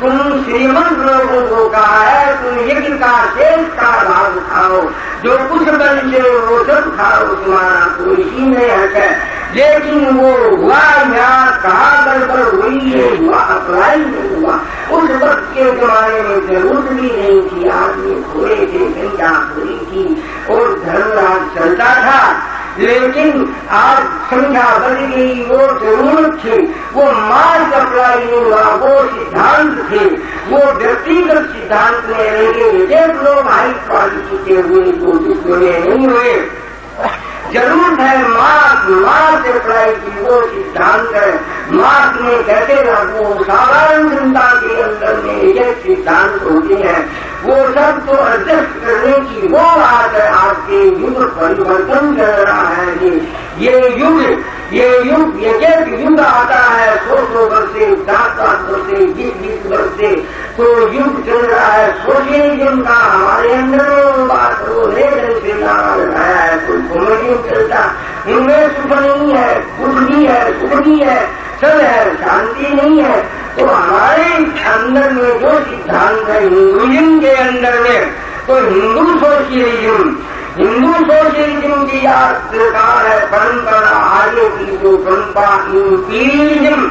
तुम श्रीमंत लोगों को कहा है तुम यज्ञ का शेष का भाग खाओ, जो कुछ बन से वो सब खाओ, तुम्हारा कोई ही नहीं है। लेकिन वो हुआ यहाँ कहाँ गड़बड़ हुई है, हुआ अप्लाई नहीं हुआ। उस वक्त के जमाने में जरूरत भी नहीं थी, आदमी थोड़े थे, संख्या थोड़ी थी और धर्मराज चलता था। लेकिन आज संख्या बढ़ गई, वो जरूरत थी, वो मार्ग अप्लाई नहीं हुआ, वो सिद्धांत थे, वो व्यक्तिगत सिद्धांत में रहेंगे। एक लोग हाई क्वालिटी के हुए जो जिसमें नहीं हुए, जरूरत है मार्ग अप्लाई की, वो सिद्धांत है। मार्ग में कहते ना वो साधारण जनता के अंदर में ये सिद्धांत होते हैं, वो सब तो एडजस्ट करने की वो बात है। आपके युग परिवर्तन कर रहा है, ये युग एक युग आता है 100 वर्ष से, 10 वर्ष से, 20 वर्ष से, तो युग चल रहा है सोशलिज्म का। हमारे अंदर में बात वो ढंग से लगाया है, कोई कॉमेडी चलता, उनमें सुख नहीं है, कुछ भी है, सुख भी है, सब है, शांति नहीं है। तो हमारे अंदर में जो सिद्धांत है हिंदुइज्म के अंदर में, तो हिंदू सोशलिज्म की सरकार है, परंपरा आगे की जो परंपरा इंपीरियलिज्म,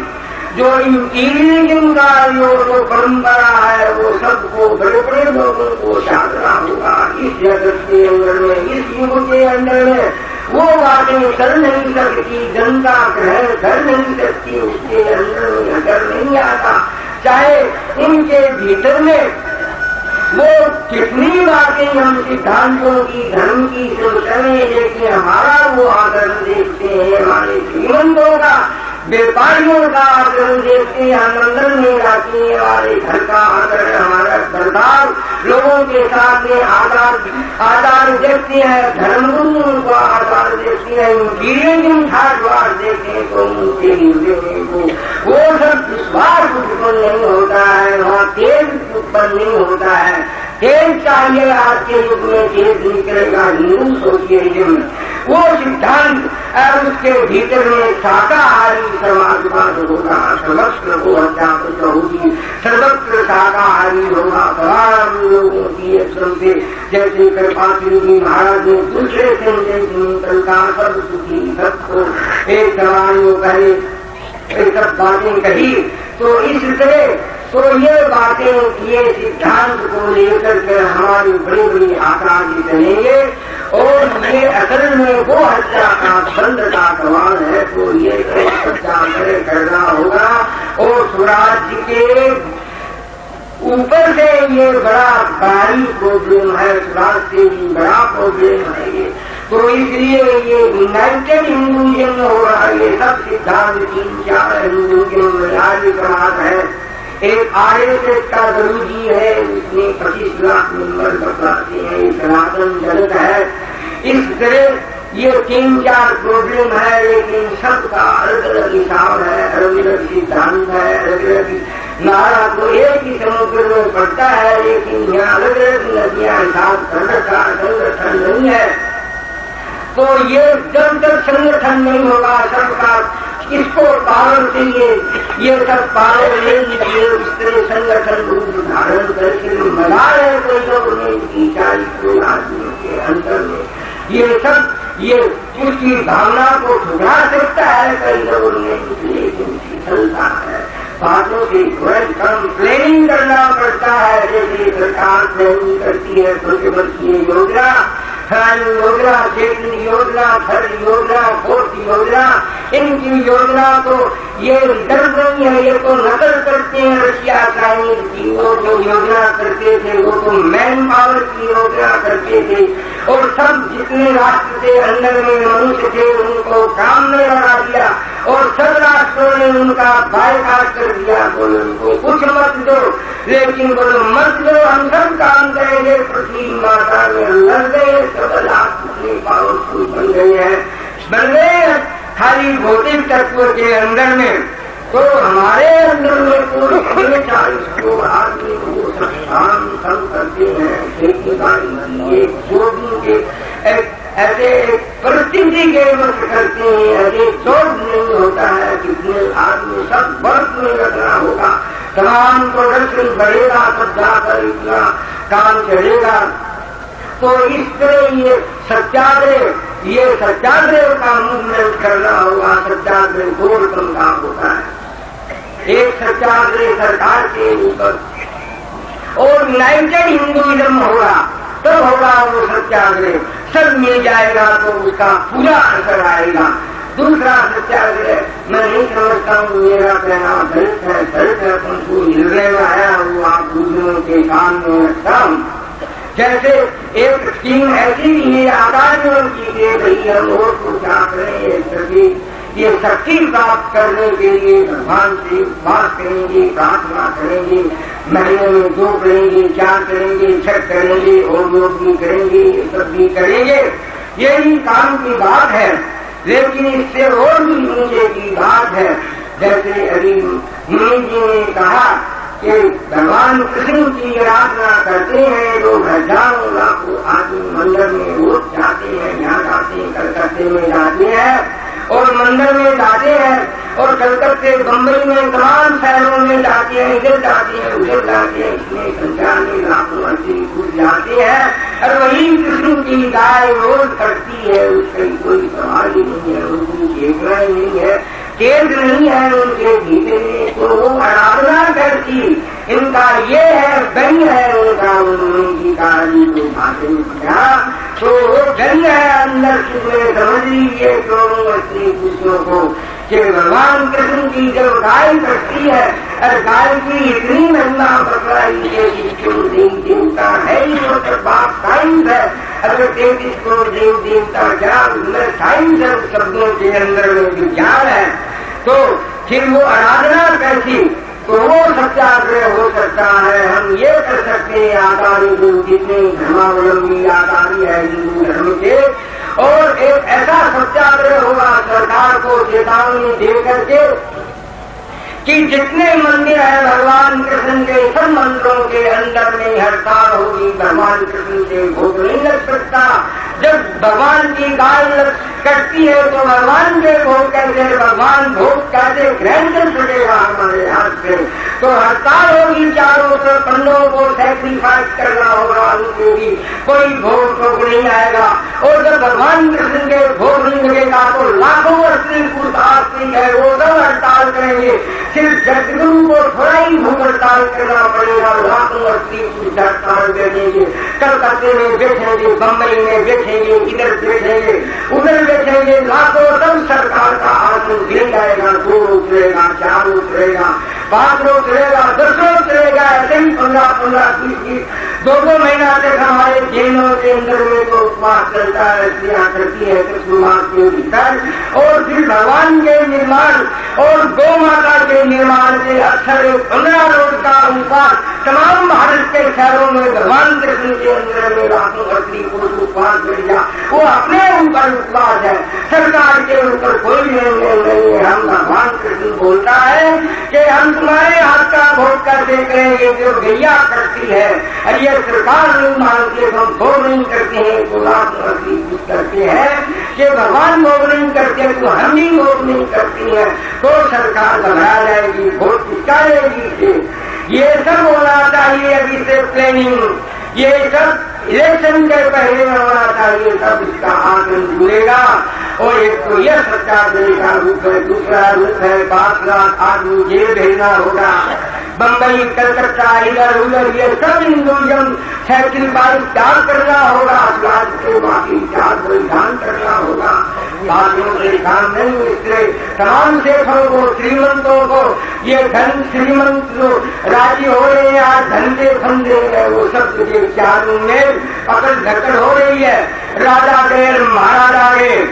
जो इंपीरियलिज्म का जो परंपरा है वो सबको बड़े बड़े लोगों को जानना होगा। इस जगत के अंदर में, इस युग के अंदर में वो बातें कर नहीं सकती, जनता ग्रहण कर नहीं सकती, उसके अंदर में नजर नहीं आता। चाहे इनके भीतर में वो कितनी बातें हम सिद्धांतों की, धर्म की सोचने, लेकिन हमारा वो आदरण देखते हैं, हमारे श्रीमंतों का, व्यापारियों का आदरण देखते हैं, हम अंदर में जाते हैं, हमारे घर का आदरण, हमारा बर्ताव लोगों के साथ में आचार देखते हैं, धर्मगुरुओं का आचार देखते हैं, इंपीरियलिज्म ठाटवार देखें तो उनके हृदय में वो सब विश्वास उत्पन्न नहीं होता है, वहाँ तेज उत्पन्न नहीं होता है। तेज चाहिए आज के युग में, तेज निकलेगा हिंदू सोशियलिज्म, वो सिद्धांत और उसके भीतर में शाकाहारी समाजवाद होगा, सर्वत्र को हत्या होगी, सर्वत्र शाकाहारी होगा। तमाम लोगों की एक सुनते जैसे कृपात्री जी महाराज ने दूसरे से सब सुखी सबको एक जवानियों कहे, एक सब बातें कही, तो इस तरह तो ये बातें, ये सिद्धांत को लेकर के हमारी बड़ी बड़ी आकाश चलेंगे और ये असल में वो हत्या का छंद का सवाल है। तो ये हत्या करना होगा और स्वराज्य के ऊपर से ये बड़ा भारी प्रॉब्लम है, स्वराज से भी बड़ा प्रॉब्लम है ये। तो इसलिए ये यूनाइटेड हिंदुइज्म हो रहा है, ये सब सिद्धांत 3-4 हिंदुइज्म आर्य समाज है। एक RSS का गुरु जी है, उसने 25 लाख मेंबर बताते हैं, सनातन जगत है। इस तरह ये 3-4 प्रॉब्लम है, लेकिन सबका अलग अलग हिसाब है, अलग अलग सिद्धांत है, अलग अलग नारा तो एक ही समुद्र में पड़ता है, लेकिन यहाँ अलग अलग नदियां हिसाब संगठन नहीं है। तो ये जब तक संगठन नहीं होगा सबका, इसको पालन चाहिए, ये सब पालन ले लीजिए, इस तरह संगठन रूप धारण करके मजा है कोई लोग ने 40 आदमियों के अंदर में ये सब, ये उसकी भावना को ठुकरा सकता है कई लोगों ने, लेकिन चलता है बातों से कम प्लानिंग करना पड़ता है। जैसे सरकार प्लानिंग करती है छोटे वर्षीय योजना, योजना, चेतन योजना, खर्च योजना, फोर्थ योजना, इनकी योजना को ये डर नहीं है, ये तो नकल करते हैं रशिया चाइनीज की। वो जो योजना करते थे वो तो मैन पावर की योजना करते थे और सब जितने राष्ट्र थे अंदर में मनुष्य थे उनको काम में लगा दिया और सब राष्ट्रों ने उनका बायकाट कर दिया। बोलो उनको कुछ मत दो, लेकिन बोलो मत दो, हम सब काम करेंगे। पृथ्वी माता में लड़ गए, सब राष्ट्र पावरफुल बन गए हैं, बन गए खाली भौतिक तत्व के अंदर में। तो हमारे अंदर में पूरे 40 आदमी को काम करते हैं, खेती बाड़ी जो भी ऐसे परिस्थिति के वक्त करते हैं, ऐसे जोड़ नहीं होता है। कितने आदमी सब वर्ष में लगना होगा, तमाम प्रोडक्शन बढ़ेगा, सब जाकर इतना काम चलेगा। तो इस तरह ये सत्याग्रह का मूवमेंट करना होगा। सत्याग्रह 2 रकम का होता है, एक सत्याग्रह सरकार के ऊपर और यूनाइटेड हिंदुइज्म होगा, तब होगा वो सत्याग्रह, सब मिल जाएगा तो उसका पूरा असर आएगा। दूसरा सत्याग्रह मैं नहीं समझता हूँ, मेरा कहना गलत है, परंतु निर्णय में आया हुआ दूसरों के सामने रखता हूँ। जैसे एक स्कीम ऐसी है आकाशवाणी की गई, हम और को क्या करें, ये शक्ति प्राप्त करने के लिए भगवान से बात करेंगे, प्रार्थना करेंगे, महीने में 2 करेंगे, 4 करेंगे, 6 करेंगे और लोग भी करेंगे, सब भी करेंगे, यही काम की बात है। लेकिन इससे और भी नीचे की बात है, जैसे अभी मुनि जी ने कहा कि भगवान कृष्ण की आराधना करते हैं लोग, हजारों लाखों आदमी मंदिर में रोज जाते हैं, यहाँ जाते हैं, कलकत्ते में जाते हैं और मंदिर में जाते हैं और कलकत्ते बम्बई में तमाम शहरों में जाते हैं, इधर जाते हैं, उधर जाते हैं, इसमें 95 लाखों आदमी खुद जाते हैं और वही कृष्ण की गाय रोज करती है, उसका कोई सवाल ही नहीं है, उनकी चेतना ही नहीं है, केंद्र नहीं है उनके भीतर में, तो वो आराधना करती। इनका ये है गण है उनका, उनकी कहानी को भाषण किया तो वो गण है अंदर से। समझ लीजिए दोनों अपनी खुशियों को कि भगवान कृष्ण की जब गाय करती है और गाय की इतनी महिमा बतलाई है कि क्यों देवता है ही वो तो बात साइंस है। अगर 33 करोड़ देव देवता क्या उसमें साइंस है, शब्दों के अंदर में विज्ञान है, तो फिर वो आराधना कैसी, तो वो सत्याग्रह हो सकता है। हम ये कर सकते हैं आचार्य जो जितने धर्मावलंबी आचार्य है हिंदू धर्म के, और एक ऐसा सत्याग्रह होगा सरकार को को चेतावनी दे करके कि जितने मंदिर है भगवान कृष्ण के, सब मंदिरों के अंदर में हड़ताल होगी, भगवान कृष्ण से भोग नहीं लग सकता। जब भगवान की गाय कटती है तो भगवान के भोग कैसे, भगवान भोग कैसे ग्रहण कर सकेगा हमारे हाथ से। तो हड़ताल होगी चारों तरफ, पंडों को सैक्रिफाइस करना होगा, उनके भी कोई भोग भोग नहीं आएगा। और जब भगवान कृष्ण के भोग नहीं लगेगा तो लाखों स्त्री पुरुष है वो सब हड़ताल करेंगे। सिर्फ जगदगुरु को थोड़ा ही भूख हड़ताल करना पड़ेगा, लाखों स्त्री पुरुष हड़ताल करेंगे। कलकत्ते में बैठेंगे, बम्बई में बैठेंगे, इधर बैठेंगे, उधर बैठेंगे, लाखों सब सरकार का आसन गिर जाएगा। 2 रोज रहेगा, 4 रोज रहेगा, 5 रोज रहेगा, 10 रोज रहेगा, ऐसे ही 15-15, 20-20, 2-2 महीना तक हमारे जेलों के अंदर में तो उपवास चलता है, स्त्रियां करती है कृष्ण मास के भीतर। और फिर भगवान के निर्माण और गौ माता के निर्माण से अक्षर 15 रोज का उपवास तमाम भारत के शहरों में भगवान कृष्ण के अंदर में लाखों स्त्री पुरुष उपवास कर दिया। वो अपने ऊपर उपवास है, सरकार के ऊपर कोई निर्णय नहीं है। हम भगवान कृष्ण बोलता है कि हम तुम्हारे हाथ का भोग करके करेंगे जो गैया करती है, और ये सरकार नहीं मानती, हम भोग नहीं करते हैं तो लाखों स्त्री पुरुष करते हैं कि भगवान भोग नहीं करते तो हम ही भोग नहीं करती है, तो सरकार घबरा जाएगी, भोग चिपकाएगी। ये सब होना चाहिए अभी से प्लानिंग, ये सब इलेक्शन के पहले होना चाहिए, सब इसका आंकलन जुड़ेगा। और एक तो यह सरकार देने का रूप है, दूसरा रूप है 5 लाख आदमी जेल भेजना होगा, बम्बई कलकत्ता इधर उधर ये सब हिंदुइज्म सैक्रिफाइस त्याग करना होगा, राज्य के बाकी त्याग बलिदान करना होगा। बाकियों के काम नहीं, इसलिए तमाम शेखों को, श्रीमंतों को, ये धन श्रीमंत जो राजी हो रहे हैं आज धन के फंदे हैं, वो सब तुझे चारों में पकड़ धकड़ हो रही है। राजा गए, महाराजा गए,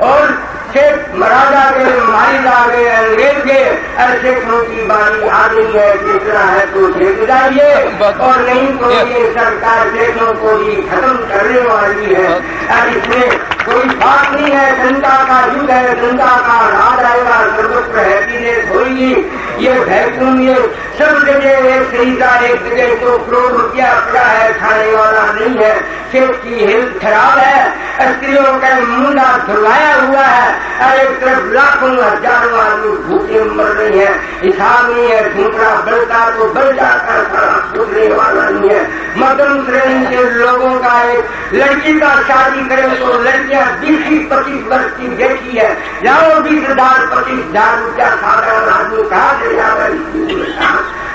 और शेख महाराजा के मारिदा गए, अंग्रेज के, और शेखों की बारी आ गई है, तीसरा है तो शेख जाइए, और नहीं तो ये सरकार शेखों को भी खत्म करने वाली है। और इसमें कोई बात नहीं है, जनता का युग है, जनता का राज आएगा, सर्वत्र हैप्पीनेस होगी। ये वैक्यूम ये सब जगह एक खरीदा, एक जगह तो करोड़ रुपया पड़ा है, खाने वाला नहीं है, शेख की हेल्थ खराब है, स्त्रियों का मुंडा धुलाया हुआ है, और एक तरफ लाखों हजारों आदमी भूखे मर रही है, हिसाब नहीं है, झूठा बढ़ता तो बढ़ जाकर सारा छूटने वाला नहीं है। मध्यम श्रेणी के लोगों का एक लड़की का शादी करे तो लड़कियां 20-25 वर्ष की बेटी है, जाओ 20,000 25,000 रुपया साधारण आदमी कहा से जाएगा।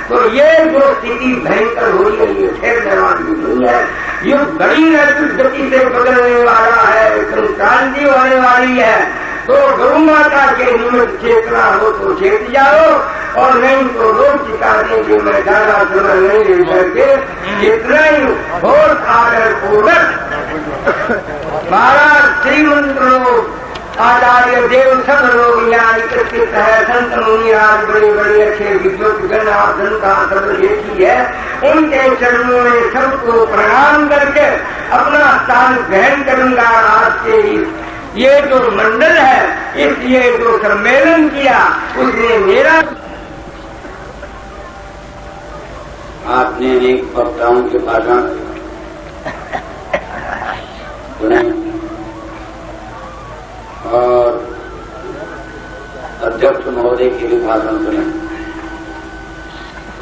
तो ये जो स्थिति भयंकर हो रही है, ये ठहरने वाली नहीं है, ये बड़ी गति से बदलने वाला है, क्रांति होने वाली है। तो गौ माता के निमित्त चेतना हो तो चेत जाओ, और नहीं तो लोग चिता देंगे। मैं ज्यादा समय नहीं ले सकते, जितना ही बहुत आदर पूर्वक महाराज श्रीमंत लोग, आचार्य देव सब लोग यहाँ एकत्रित है, संत मुनिराज बड़े बड़े अच्छे विद्युत गण जनता सब देखी है, उनके चरणों में सबको प्रणाम करके अपना स्थान ग्रहण करूंगा। आज के ये जो मंडल है, इस ये जो सम्मेलन किया उसने मेरा। आपने अनेक वक्ताओं के भाषण सुने और अध्यक्ष महोदय के भी भाषण सुने।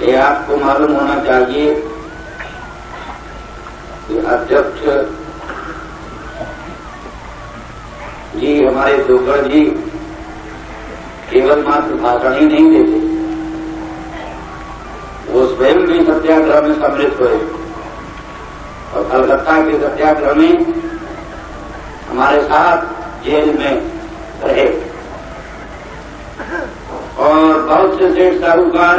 ये आपको मालूम होना चाहिए कि अध्यक्ष जी हमारे जोगड़ जी केवल मात्र भाषण ही नहीं देते, वो स्वयं भी सत्याग्रह में सम्मिलित हुए, और कलकत्ता के सत्याग्रह में हमारे साथ जेल में रहे, और बहुत से सेठ साहूकार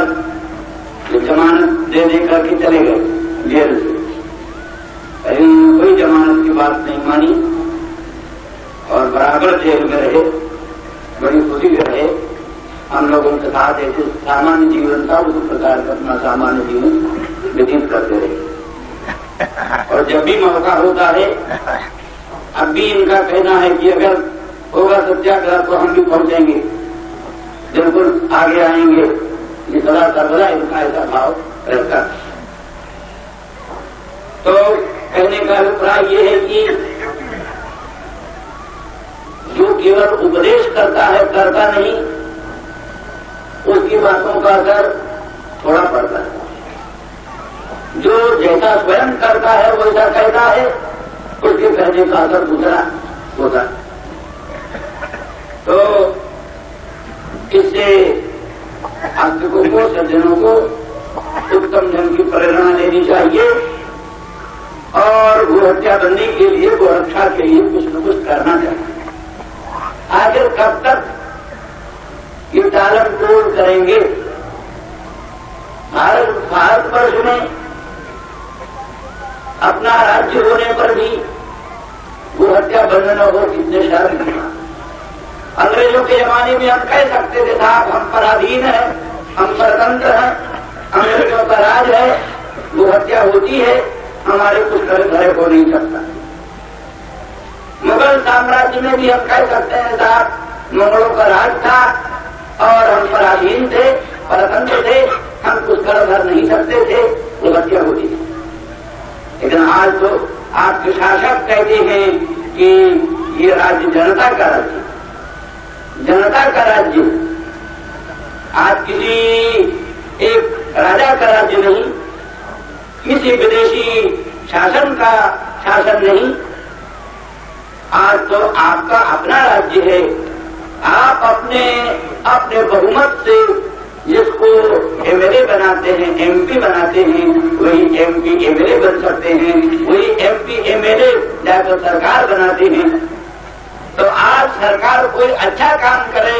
जमानत दे दे करके चले गए जेल से, लेकिन कोई जमानत की बात नहीं मानी और बराबर जेल में रहे, बड़ी खुशी से रहे। हम लोगों के साथ एक सामान्य जीवन था, उस प्रकार का अपना सामान्य जीवन व्यतीत करते रहे। और जब भी मौका होता है, अब भी इनका कहना है कि अगर होगा सत्याग्रह तो हम भी पहुंचेंगे, बिल्कुल आगे आएंगे। ये सदा सर्वदा इनका ऐसा भाव रहता है। तो कहने का अभिप्राय ये है कि जो केवल उपदेश करता है, करता नहीं, उसकी बातों का असर थोड़ा पड़ता है। जो जैसा स्वयं करता है वैसा कहता है, उसके कहने का असर दूसरा होता है। तो इससे आस्तिकों को, सज्जनों को उत्तम ढंग की प्रेरणा लेनी चाहिए और गोहत्या बंदी के लिए, गोरक्षा के लिए कुछ न कुछ करना चाहिए। आखिर कब तक ये टालम टोल करेंगे? भारतवर्ष में अपना राज्य होने पर भी गोहत्या बंद न हो, कितने शर्म। अंग्रेजों के जमाने में हम कह सकते थे साहब हम पराधीन हैं, हम स्वतंत्र हैं, अंग्रेजों का राज है, गोहत्या होती है, हमारे कुछ घर हो नहीं सकता। मुगल साम्राज्य में भी हम कह सकते हैं साहब मुगलों का राज था और हम पराधीन थे, परतंत्र थे, हम कुछ कर नहीं सकते थे, गोहत्या होती थी। लेकिन आज तो आपके शासक कहते हैं कि ये राज्य जनता का राज्य, जनता का राज्य। आज किसी एक राजा का राज्य नहीं, किसी विदेशी शासन का शासन नहीं, आज तो आपका अपना राज्य है। आप अपने बहुमत से जिसको एमएलए बनाते हैं, एमपी बनाते हैं, वही एमपी एमएलए बन सकते हैं, वही एमपी एमएलए जाकर सरकार बनाते हैं। तो आज सरकार कोई अच्छा काम करे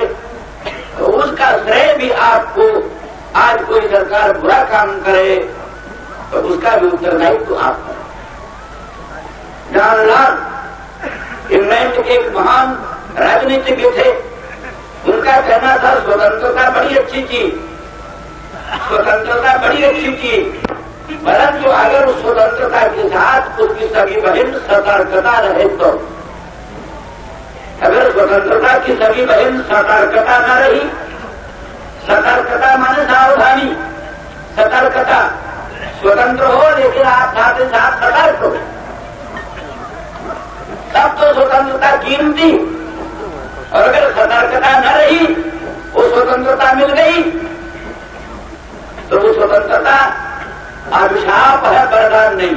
तो उसका श्रेय भी आपको, आज कोई सरकार बुरा काम करे तो उसका भी उत्तरदायित्व तो आपका। जवाहरलाल इंग्लैंड के एक महान राजनीतिज्ञ थे, उनका कहना था स्वतंत्रता बड़ी अच्छी चीज, स्वतंत्रता बड़ी अच्छी चीज, परंतु अगर उस स्वतंत्रता के साथ उसकी सभी बहन सतर्कता रहे तो। अगर स्वतंत्रता की सभी बहन सतर्कता न रही, सतर्कता माने सावधानी, सतर्कता, स्वतंत्र हो लेकिन आप साथ ही साथ सतर्क हो, तब तो स्वतंत्रता कीमती। और अगर सतर्कता न रही, वो स्वतंत्रता मिल गई तो वो स्वतंत्रता अभिशाप है, वरदान नहीं।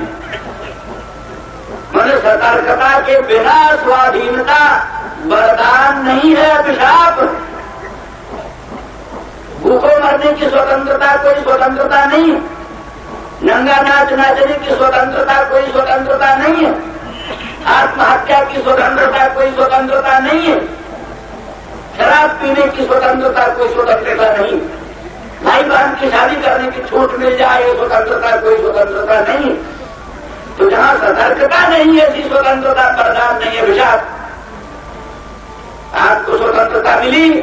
मैंने सतर्कता के बिना स्वाधीनता वरदान नहीं है, अभिशाप। भूखों मरने की स्वतंत्रता कोई स्वतंत्रता नहीं है, नंगा नाच नाचने की स्वतंत्रता कोई स्वतंत्रता नहीं है, आत्महत्या की स्वतंत्रता कोई स्वतंत्रता नहीं है, शराब पीने की स्वतंत्रता कोई स्वतंत्रता नहीं, भाई बहन की शादी करने की छूट मिल जाए स्वतंत्रता कोई स्वतंत्रता नहीं। तो जहां सतर्कता नहीं है, ऐसी स्वतंत्रता वरदान नहीं है, अभिशाप। आपको स्वतंत्रता मिली,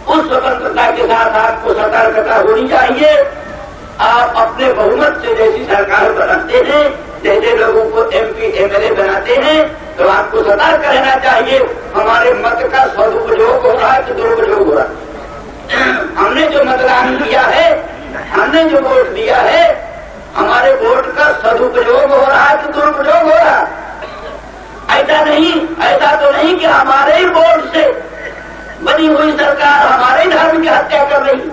उस स्वतंत्रता के साथ आपको सतर्कता होनी चाहिए। आप अपने बहुमत से जैसी सरकार बनाते हैं, जैसे लोगों को एमपी एमएलए बनाते हैं, तो आपको सतर्क रहना चाहिए हमारे मत का सदुपयोग हो रहा है कि दुरुपयोग हो रहा है। हमने जो मतदान किया है, हमने जो वोट दिया है, हमारे वोट का सदुपयोग हो रहा है कि दुरुपयोग हो रहा है। ऐसा नहीं, ऐसा तो नहीं कि हमारे ही वोट से बनी हुई सरकार हमारे धर्म की हत्या कर रही,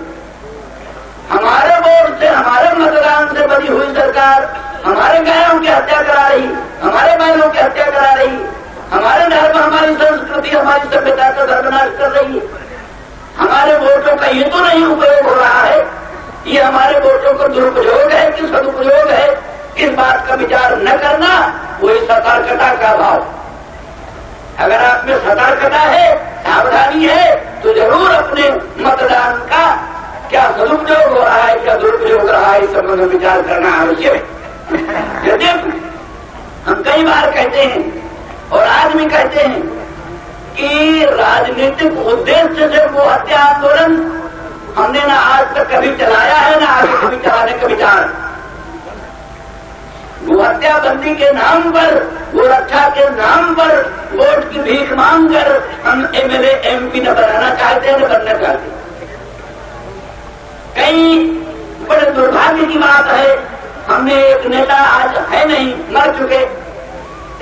हमारे वोट से, हमारे मतदान से बनी हुई सरकार हमारे गायों की हत्या करा रही, हमारे बैलों की हत्या करा रही, हमारे धर्म, हमारी संस्कृति, हमारी सभ्यता का सर्वनाश कर रही है। हमारे वोटों का ये तो नहीं उपयोग हो रहा है, ये हमारे वोटों का दुरुपयोग है कि सदुपयोग है, इस बात का विचार न करना वही सतर्कता का भाव। अगर आप में सतर्कता है, सावधानी है, तो जरूर अपने मतदान का क्या सदुपयोग हो रहा है, क्या दुरुपयोग हो रहा है, इस संबंध में विचार करना आवश्यक है। यदि हम कई बार कहते हैं और आज भी कहते हैं कि राजनीतिक उद्देश्य से वो हत्या आंदोलन हमने ना आज तक कभी चलाया है, ना आगे कभी चलाने का विचार। गोहत्या बंदी के नाम पर, गोरक्षा के नाम पर वोट की भीख मांगकर हम एमएलए एमपी न बनाना चाहते न बनना चाहते। कई बड़े दुर्भाग्य की बात है, हमने एक नेता आज है नहीं, मर चुके,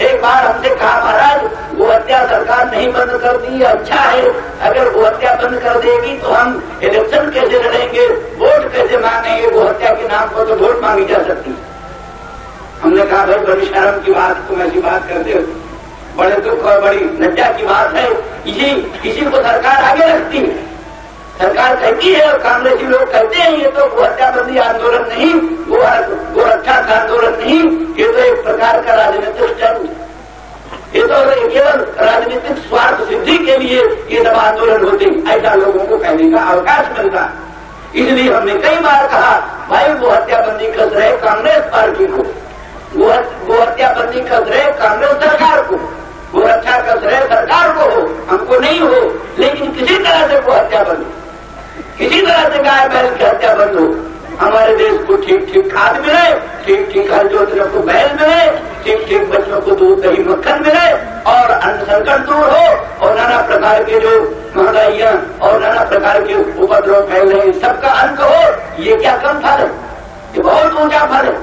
एक बार हमसे कहा महाराज गोहत्या सरकार नहीं बंद कर दी, अच्छा है, अगर गोहत्या बंद कर देगी तो हम इलेक्शन कैसे लड़ेंगे, वोट कैसे मांगेंगे, गोहत्या के नाम पर तो वोट मांगी जा सकती। हमने कहा भाई बड़ी शर्म की बात, तुम ऐसी बात करते हो, बड़े दुख और बड़ी लज्जा की बात है। इसी को सरकार आगे रखती है, सरकार कहती है और कांग्रेसी लोग कहते हैं ये तो गोहत्याबंदी आंदोलन नहीं, गोरक्षा का आंदोलन नहीं, ये तो एक प्रकार का राजनीतिक स्टंट, ये तो केवल राजनीतिक स्वार्थ सिद्धि के लिए ये सब आंदोलन होते, ऐसा लोगों को कहने का अवकाश मिलता। इसलिए हमने कई बार कहा भाई गोहत्याबंदी कस रहे कांग्रेस पार्टी को, गोहत्याबंदी कस रहे कांग्रेस सरकार को, गोरक्षा कस रहे सरकार को हो, हमको नहीं हो, लेकिन किसी तरह से गोहत्या बंद हो, किसी तरह से गाय बैल की हत्या बंद हो, हमारे देश को ठीक ठीक खाद मिले, ठीक ठीक हर जोतने को बैल मिले, ठीक ठीक बच्चों को दूध दही मक्खन मिले और अन्न संकट दूर हो और नाना प्रकार के जो महंगाइयां और नाना प्रकार के उपद्रव फैल रहे सबका अंत हो। ये क्या कम फल है, ये बहुत ऊंचा फल है।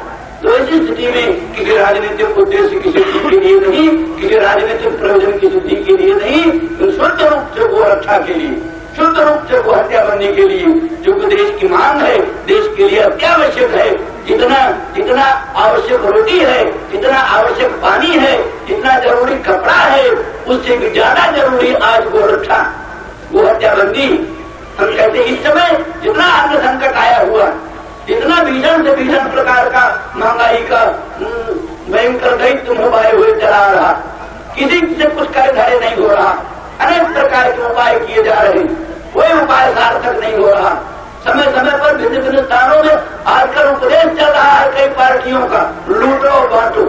तो ऐसी स्थिति में किसी राजनीतिक उद्देश्य की सिद्धि के लिए नहीं, किसी राजनीतिक प्रयोजन की सिद्धि के लिए नहीं, शुद्ध रूप से गोरक्षा के लिए, शुद्ध रूप से गोहत्याबंदी के लिए, जो देश की मांग है, देश के लिए अत्यावश्यक है, जितना आवश्यक रोटी है, जितना आवश्यक पानी है, जितना जरूरी कपड़ा है, उससे भी ज्यादा जरूरी आज गोरक्षा, गोहत्याबंदी। हम कहते इस समय जितना अन्न संकट आया हुआ, जितना भीषण से भीषण प्रकार का महंगाई का भयंकर दैत्य मोबाए हुए चला रहा, किसी से कुछ कर धरे नहीं हो रहा, अनेक प्रकार के उपाय किए जा रहे, कोई उपाय सार्थक नहीं हो रहा। समय समय पर भिन्न भिन्न स्थानों में आजकल उपदेश चल रहा है कई पार्टियों का, लूटो और बांटो,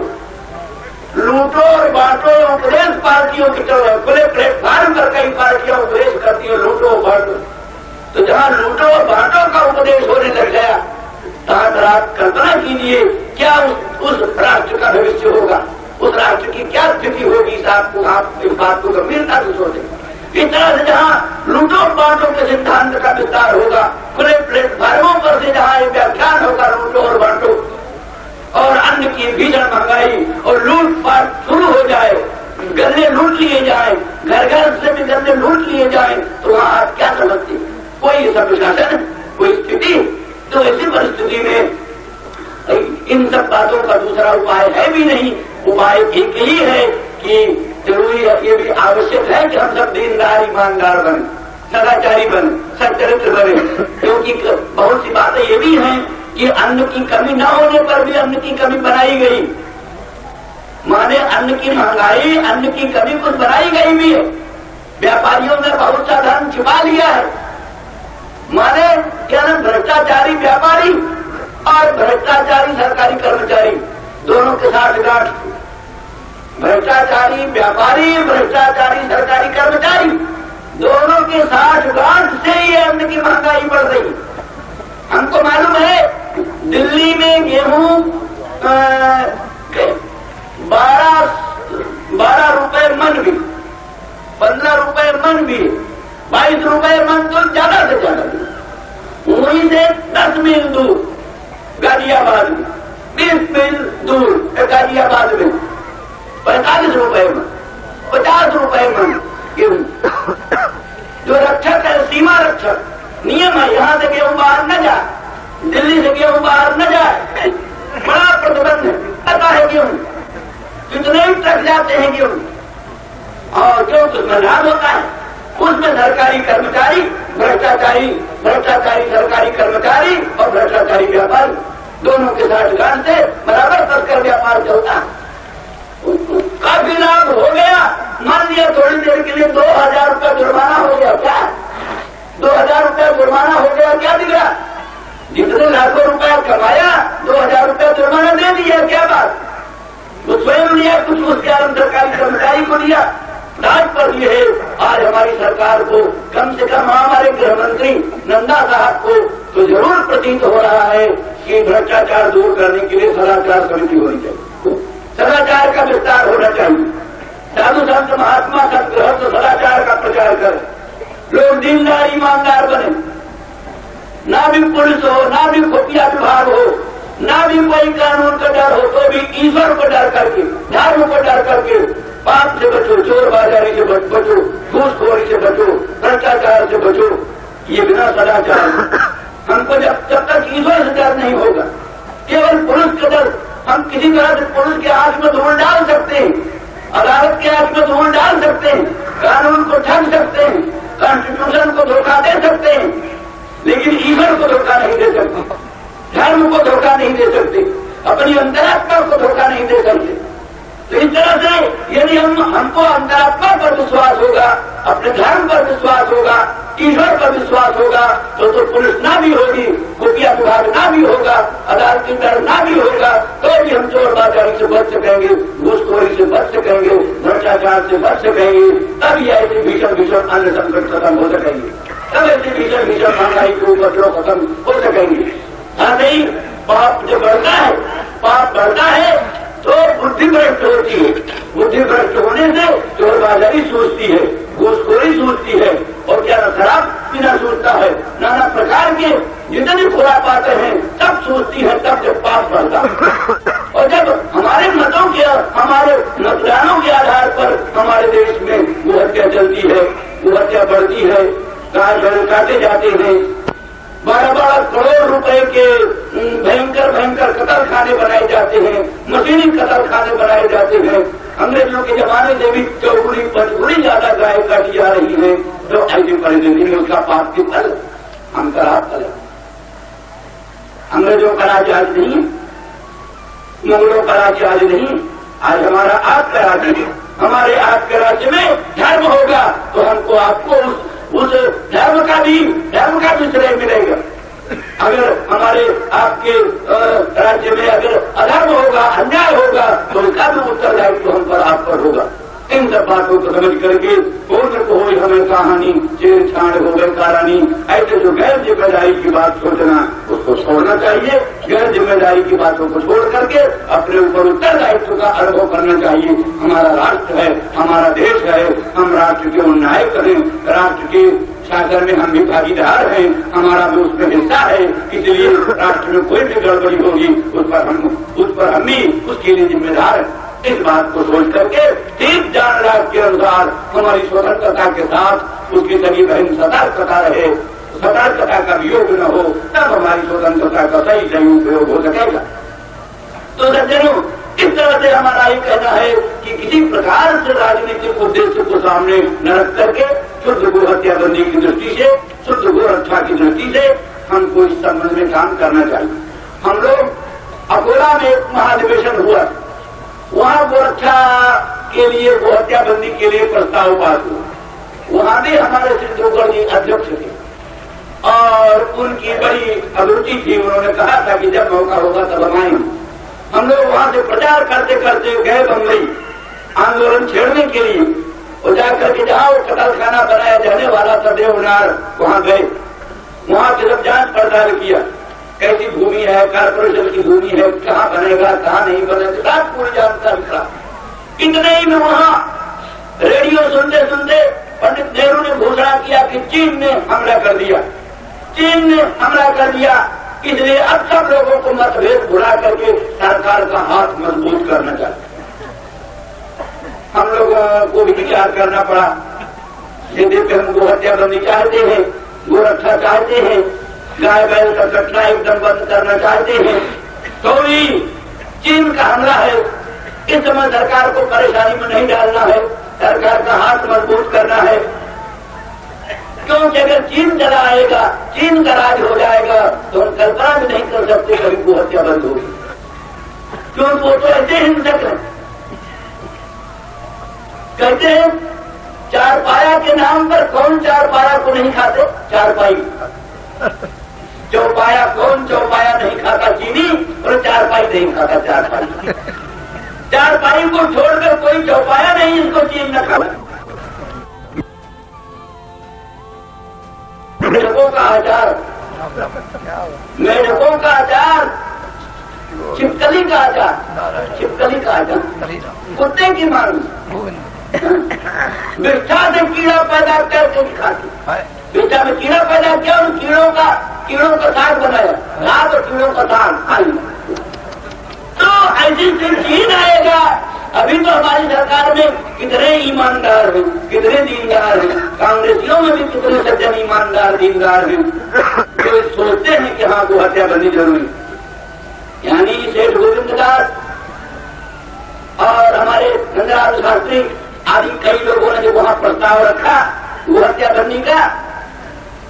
लूटो और बांटो उपदेश पार्टियों की चल रहा है, खुले प्लेटफार्म पर कई पार्टियां उपदेश करती है लूटो और बांटो। तो जहां लूटो और बांटो का उपदेश होने लग गया, आप कल्पना कीजिए क्या उस राष्ट्र का भविष्य होगा, उस राष्ट्र की क्या स्थिति होगी। आप इस बात को गंभीरता से सोचें। इस तरह से जहां लूटो बांटो के सिद्धांत का विस्तार होगा, खुले प्लेटफार्मों पर से जहां ये व्याख्यान होगा लूटो और बांटो, और अन्न की भीषण महंगाई और लूटपाट शुरू हो जाए, गन्ने लूट लिए जाए, घर घर से भी गन्ने लूट लिए जाए, तो वहां आप क्या समझते, कोई संशासन, कोई स्थिति। तो ऐसी परिस्थिति में इन सब बातों का दूसरा उपाय है भी नहीं, उपाय एक ही है कि जरूरी है, ये भी आवश्यक है कि हम सब दीनदार ईमानदार बने, सदाचारी बने, सच्चरित्र बने, क्योंकि बहुत सी बातें ये भी हैं कि अन्न की कमी न होने पर भी अन्न की कमी बनाई गई, माने अन्न की महंगाई, अन्न की कमी कुछ बनाई गई भी है, व्यापारियों ने बहुत सा धन छिपा लिया है, माने क्या ना भ्रष्टाचारी व्यापारी और भ्रष्टाचारी सरकारी कर्मचारी दोनों के साथ गांठ, भ्रष्टाचारी व्यापारी, भ्रष्टाचारी सरकारी कर्मचारी दोनों के साथ गांठ से ही अन्न की महंगाई बढ़ रही। हमको मालूम है दिल्ली में गेहूं 12 रुपए मन भी, 15 रुपए मन भी, 22 रुपए मन तो ज्यादा से ज्यादा, वहीं से 10 मील दूर गाजियाबाद में, 20 मील दूर गाजियाबाद में 45 रुपए मन, 50 रुपए मन गेहूं। जो रक्षक है, सीमा रक्षक नियम है, यहां से गेहूं बाहर न जाए, दिल्ली से गेहूं बाहर न जाए, बड़ा प्रतिबंध है, पता है गेहूं कितने ही ट्रक जाते हैं गेहूं, और जो उसमें लाभ होता है उसमें सरकारी कर्मचारी, भ्रष्टाचारी सरकारी कर्मचारी और भ्रष्टाचारी व्यापारी दोनों के साथ गांठ से बराबर तस्कर व्यापार चलता है। काफी लाभ हो गया, मान लिया थोड़ी देर के लिए 2000 रुपया जुर्माना हो गया, क्या 2000 रुपया जुर्माना हो गया, क्या दिख रहा, जितने लाखों रुपया कमाया 2000 रुपया जुर्माना दे दिया, क्या बात, वो स्वयं लिया, कुछ उसके आलम सरकारी कर्मचारी को दिया, डांट पर ये है। आज हमारी सरकार को कम से कम हमारे गृह मंत्री नंदा साहब को तो जरूर प्रतीत हो रहा है कि भ्रष्टाचार दूर करने के लिए सदाचार समिति होनी चाहिए, सदाचार का विस्तार होना चाहिए। साधु संत महात्मा सदगृहस्थ सदाचार का प्रचार करें, लोग दीनदार ईमानदार बने, ना भी पुलिस हो, ना भी खुफिया विभाग हो, ना भी कोई कानून का डर हो, तो भी ईश्वर को डर करके, धर्म को डर करके पाप से बचो, चोर बाजारी से बचो, घूसखोरी से बचो, भ्रष्टाचार से बचो। ये बिना सदाचार हमको जब तक ईश्वर से डर नहीं होगा, केवल पुलिस का डर, हम किसी तरह से पुलिस के आंख में धूल डाल सकते हैं, अदालत के आंख में धूल डाल सकते हैं, कानून को ठग सकते हैं, कॉन्स्टिट्यूशन को धोखा दे सकते हैं, लेकिन ईश्वर को धोखा नहीं दे सकते, धर्म को धोखा नहीं दे सकते, अपनी अंतरात्मा को धोखा नहीं दे सकते। तो इस तरह से यदि हमको अंतरात्मा पर विश्वास होगा, अपने धर्म पर विश्वास होगा, ईश्वर पर विश्वास होगा, तो पुलिस ना भी होगी, खुफिया विभाग ना भी होगा, अदालती डर ना भी होगा, तो भी हम चोर बाजारी से बच सकेंगे, घूसखोरी से बच सकेंगे, भ्रष्टाचार से बच सकेंगे। तब ये ऐसे भीषण भीषण अन्य संकट खत्म हो सकेंगे, तब ऐसे भीषण भीषण महंगाई के उपद्रव खत्म हो सकेंगे। हाँ नहीं, पाप जो बढ़ता है, पाप बढ़ता है तो बुद्धि भ्रष्ट होती है, बुद्धि भ्रष्ट होने से चोर बाजारी सूझती है, घूसखोरी सूझती है, और क्या शराब पीना सूझता है, नाना प्रकार के जितने खुरापाते हैं सब सूझती है, तब जब पाप बढ़ता है। और जब हमारे मतों के, हमारे मतदानों के आधार पर हमारे देश में गोहत्या चलती है, गोहत्या बढ़ती है, गाय बैल काटे जाते हैं, 12-12 करोड़ रुपए के भयंकर भयंकर कतल खाने बनाए जाते हैं, मशीनी कतल खाने बनाए जाते हैं। अंग्रेजों के जमाने से भी 4-5 ज्यादा गाय काटी जा रही है, तो ऐसी परिस्थिति में उसका पाप की फल हम करा फल। अंग्रेजों का राज्य आज नहीं, मुगलों का राज्य आज नहीं, आज हमारा आपका राज्य है। हमारे आपके राज्य में धर्म होगा तो हमको आपको उस धर्म का भी श्रेय मिलेगा। अगर हमारे आपके राज्य में अगर अधर्म होगा, अन्याय होगा, तो उसका भी उत्तरदायित्व हम पर आप पर होगा। इन सब बातों को समझ करके पूर्ण को हो हमें कहानी छेड़छाड़ हो गए कहानी, ऐसे जो गैर जिम्मेदारी की बात सोचना उसको छोड़ना चाहिए। गैर जिम्मेदारी की बातों को छोड़ करके अपने ऊपर उत्तरदायित्व का अनुभव करना चाहिए। हमारा राष्ट्र है, हमारा देश है, हम राष्ट्र के उन्नायक हैं, राष्ट्र के शासन में हम भी भागीदार हैं, हमारा भी उसमें हिस्सा है, इसलिए राष्ट्र में कोई भी गड़बड़ी होगी उस पर हम भी उसके लिए जिम्मेदार हैं। इस बात को सोच करके ठीक जान राज के अनुसार हमारी स्वतंत्रता के साथ उसकी सभी बहन सतर्कता रहे, सतर्कता का वियोग न हो, तब हमारी स्वतंत्रता का सही उपयोग हो सकेगा। तो सज्जनों, इस तरह से हमारा ये कहना है कि किसी प्रकार से राजनीतिक उद्देश्य को सामने न रख करके शुद्ध गो हत्या बंदी की दृष्टि से, शुद्ध गो रक्षा की दृष्टि से हमको इस संबंध में काम करना चाहिए। हम लोग अकोला में एक महाधिवेशन हुआ, वहां गोरक्षा के लिए, गो हत्या बंदी के लिए प्रस्ताव पास हुआ। वहां भी हमारे सिद्धोगढ़ जी अध्यक्ष थे और उनकी बड़ी अभिरुचि थी। उन्होंने कहा था कि जब मौका होगा तब हम आएंगे। हम लोग वहां से प्रचार करते करते गए बम्बई आंदोलन छेड़ने के लिए, और जाकर के जहां वो कतल खाना बनाया जाने वाला था देवनार, वहां गए, वहां से सब जांच पड़ताल किया, कैसी भूमि है, कारपोरेशन की भूमि है, कहाँ बनेगा कहाँ नहीं बनेगा, सब पूरी जानकारी करा। इतने ही में वहां रेडियो सुनते सुनते पंडित नेहरू ने घोषणा किया कि चीन ने हमला कर दिया, चीन ने हमला कर दिया, इसलिए अब सब लोगों को मतभेद भुला करके सरकार का हाथ मजबूत करना चाहिए। हम लोगों को भी विचार करना पड़ा। यदि हम गो हत्या बंदी चाहते हैं, गो रक्षा चाहते हैं, गाय बैल का कटना एकदम बंद करना चाहते हैं, तो भी चीन का हमला है, इस समय सरकार को परेशानी में नहीं डालना है, सरकार का हाथ मजबूत करना है। क्योंकि अगर चीन चला आएगा, चीन का राज हो जाएगा, तो हम कल्पना भी नहीं कर सकते कभी गो हत्या बंद होगी, क्योंकि वो तो ऐसे हिंसक है। कहते हैं चारपाया के नाम पर कौन चारपाया को नहीं खाते, चारपाई। चौपाया, कौन चौपाया नहीं खाता, चीनी, और चारपाई नहीं खाता, चारपाई। चारपाई को छोड़कर कोई चौपाया नहीं, इसको चीन न खाता। लोगों का आचार मेढकों का आचार, छिपकली का आचार, छिपकली का आचार, कुत्ते की मांग, बिरछा से कीड़ा पैदा करके खाती, बिरछा में कीड़ा पैदा किया और कीड़ों का साग बनाया, रात और कीड़ों का साग खाई। तो ऐसी चीज आएगा। अभी तो हमारी सरकार में कितने ईमानदार हैं, कितने दीनदार हैं, कांग्रेसियों में भी कितने सज्जन ईमानदार दीनदार हैं, जो सोचते हैं कि हाँ को हत्या करनी जरूरी। यानी सेठ गोविंददास और हमारे नंदलाल शास्त्री आदि कई लोगों ने जो वहां प्रस्ताव रखा वो हत्याबंदी का,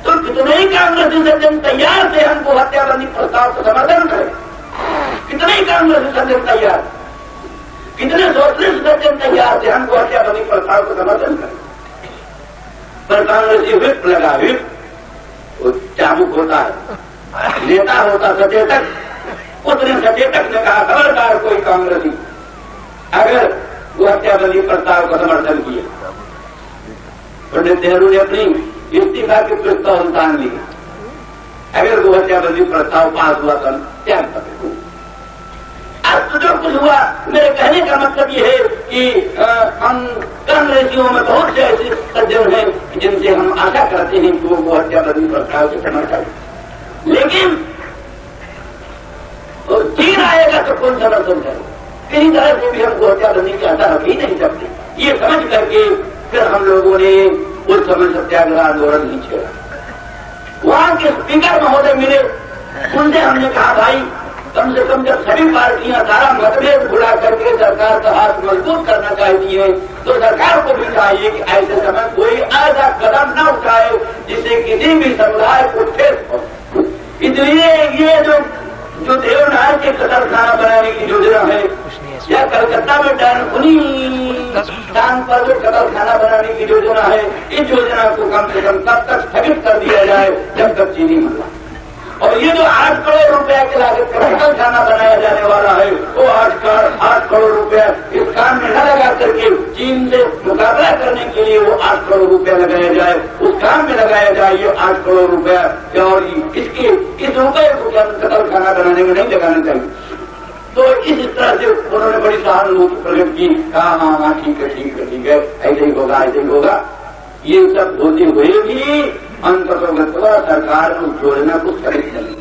तो कितने ही कांग्रेसी सज्जन तैयार थे हमको हत्याबंदी प्रस्ताव का समर्थन करें। कितने ही कांग्रेसी सज्जन तैयार, कितने सोशलिस्ट सज्जन तैयार थे हमको हत्याबंदी प्रस्ताव का समर्थन करें। पर कांग्रेसी विप लगा, विप वो चाबुक होता है, नेता होता सचेतक, उसने सचेतक ने कहा खबरदार कोई कांग्रेसी अगर वो हत्याबंदी प्रस्ताव का समर्थन किया। पंडित नेहरू ने अपनी इस्तीफा की प्रस्ताव तान ली, अगर वो हत्याबंदी प्रस्ताव पास हुआ तो त्याग करें। अब तो जो कुछ हुआ, मेरे कहने का मतलब ये है कि हम कांग्रेसियों में बहुत से ऐसे सज्जन हैं जिनसे हम आशा करते हैं कि वो हत्याबंदी प्रस्ताव से समर्थन, लेकिन चीन आएगा तो कौन समर्थन करे। किसी तरह से भी हमको हत्याबंदी की आशा रख ही नहीं सकते। ये समझ करके फिर हम लोगों ने उस समय सत्याग्रह आंदोलन नहीं छेड़ा। वहां के स्पीकर महोदय मिले, उनसे हमने कहा भाई कम से कम जब सभी पार्टियां सारा मतभेद भुला करके सरकार का हाथ मजबूत करना चाहती है तो सरकार को भी चाहिए कि ऐसे समय कोई ऐसा कदम न उठाए जिससे किसी भी समुदाय को ठेस हो। इसलिए ये जो देवनार के कतलखाना बनाने की योजना है या कलकत्ता में डानकुनी स्थान पर जो कतलखाना बनाने की योजना है, इस योजना को कम से कम तब तक स्थगित कर दिया जाए जब तक चीनी मिला। और ये जो 8 करोड़ रुपया के लागत का कतलखाना बनाया जाने वाला है वो 8 करोड़ रुपया इस काम में न लगा करके चीन से मुकाबला करने के लिए वो 8 करोड़ रुपया लगाया जाए, उस काम में लगाया जाए ये 8 करोड़ रुपया। और इस रुपये को कतलखाना बनाने में नहीं लगाना चाहिए। तो इस तरह से उन्होंने बड़ी सहानुभूति प्रकट की, कहा हाँ ठीक है ऐसे ही होगा। ये सब होते हुए भी अंततः सरकार उस योजना को स्थगित कर दी।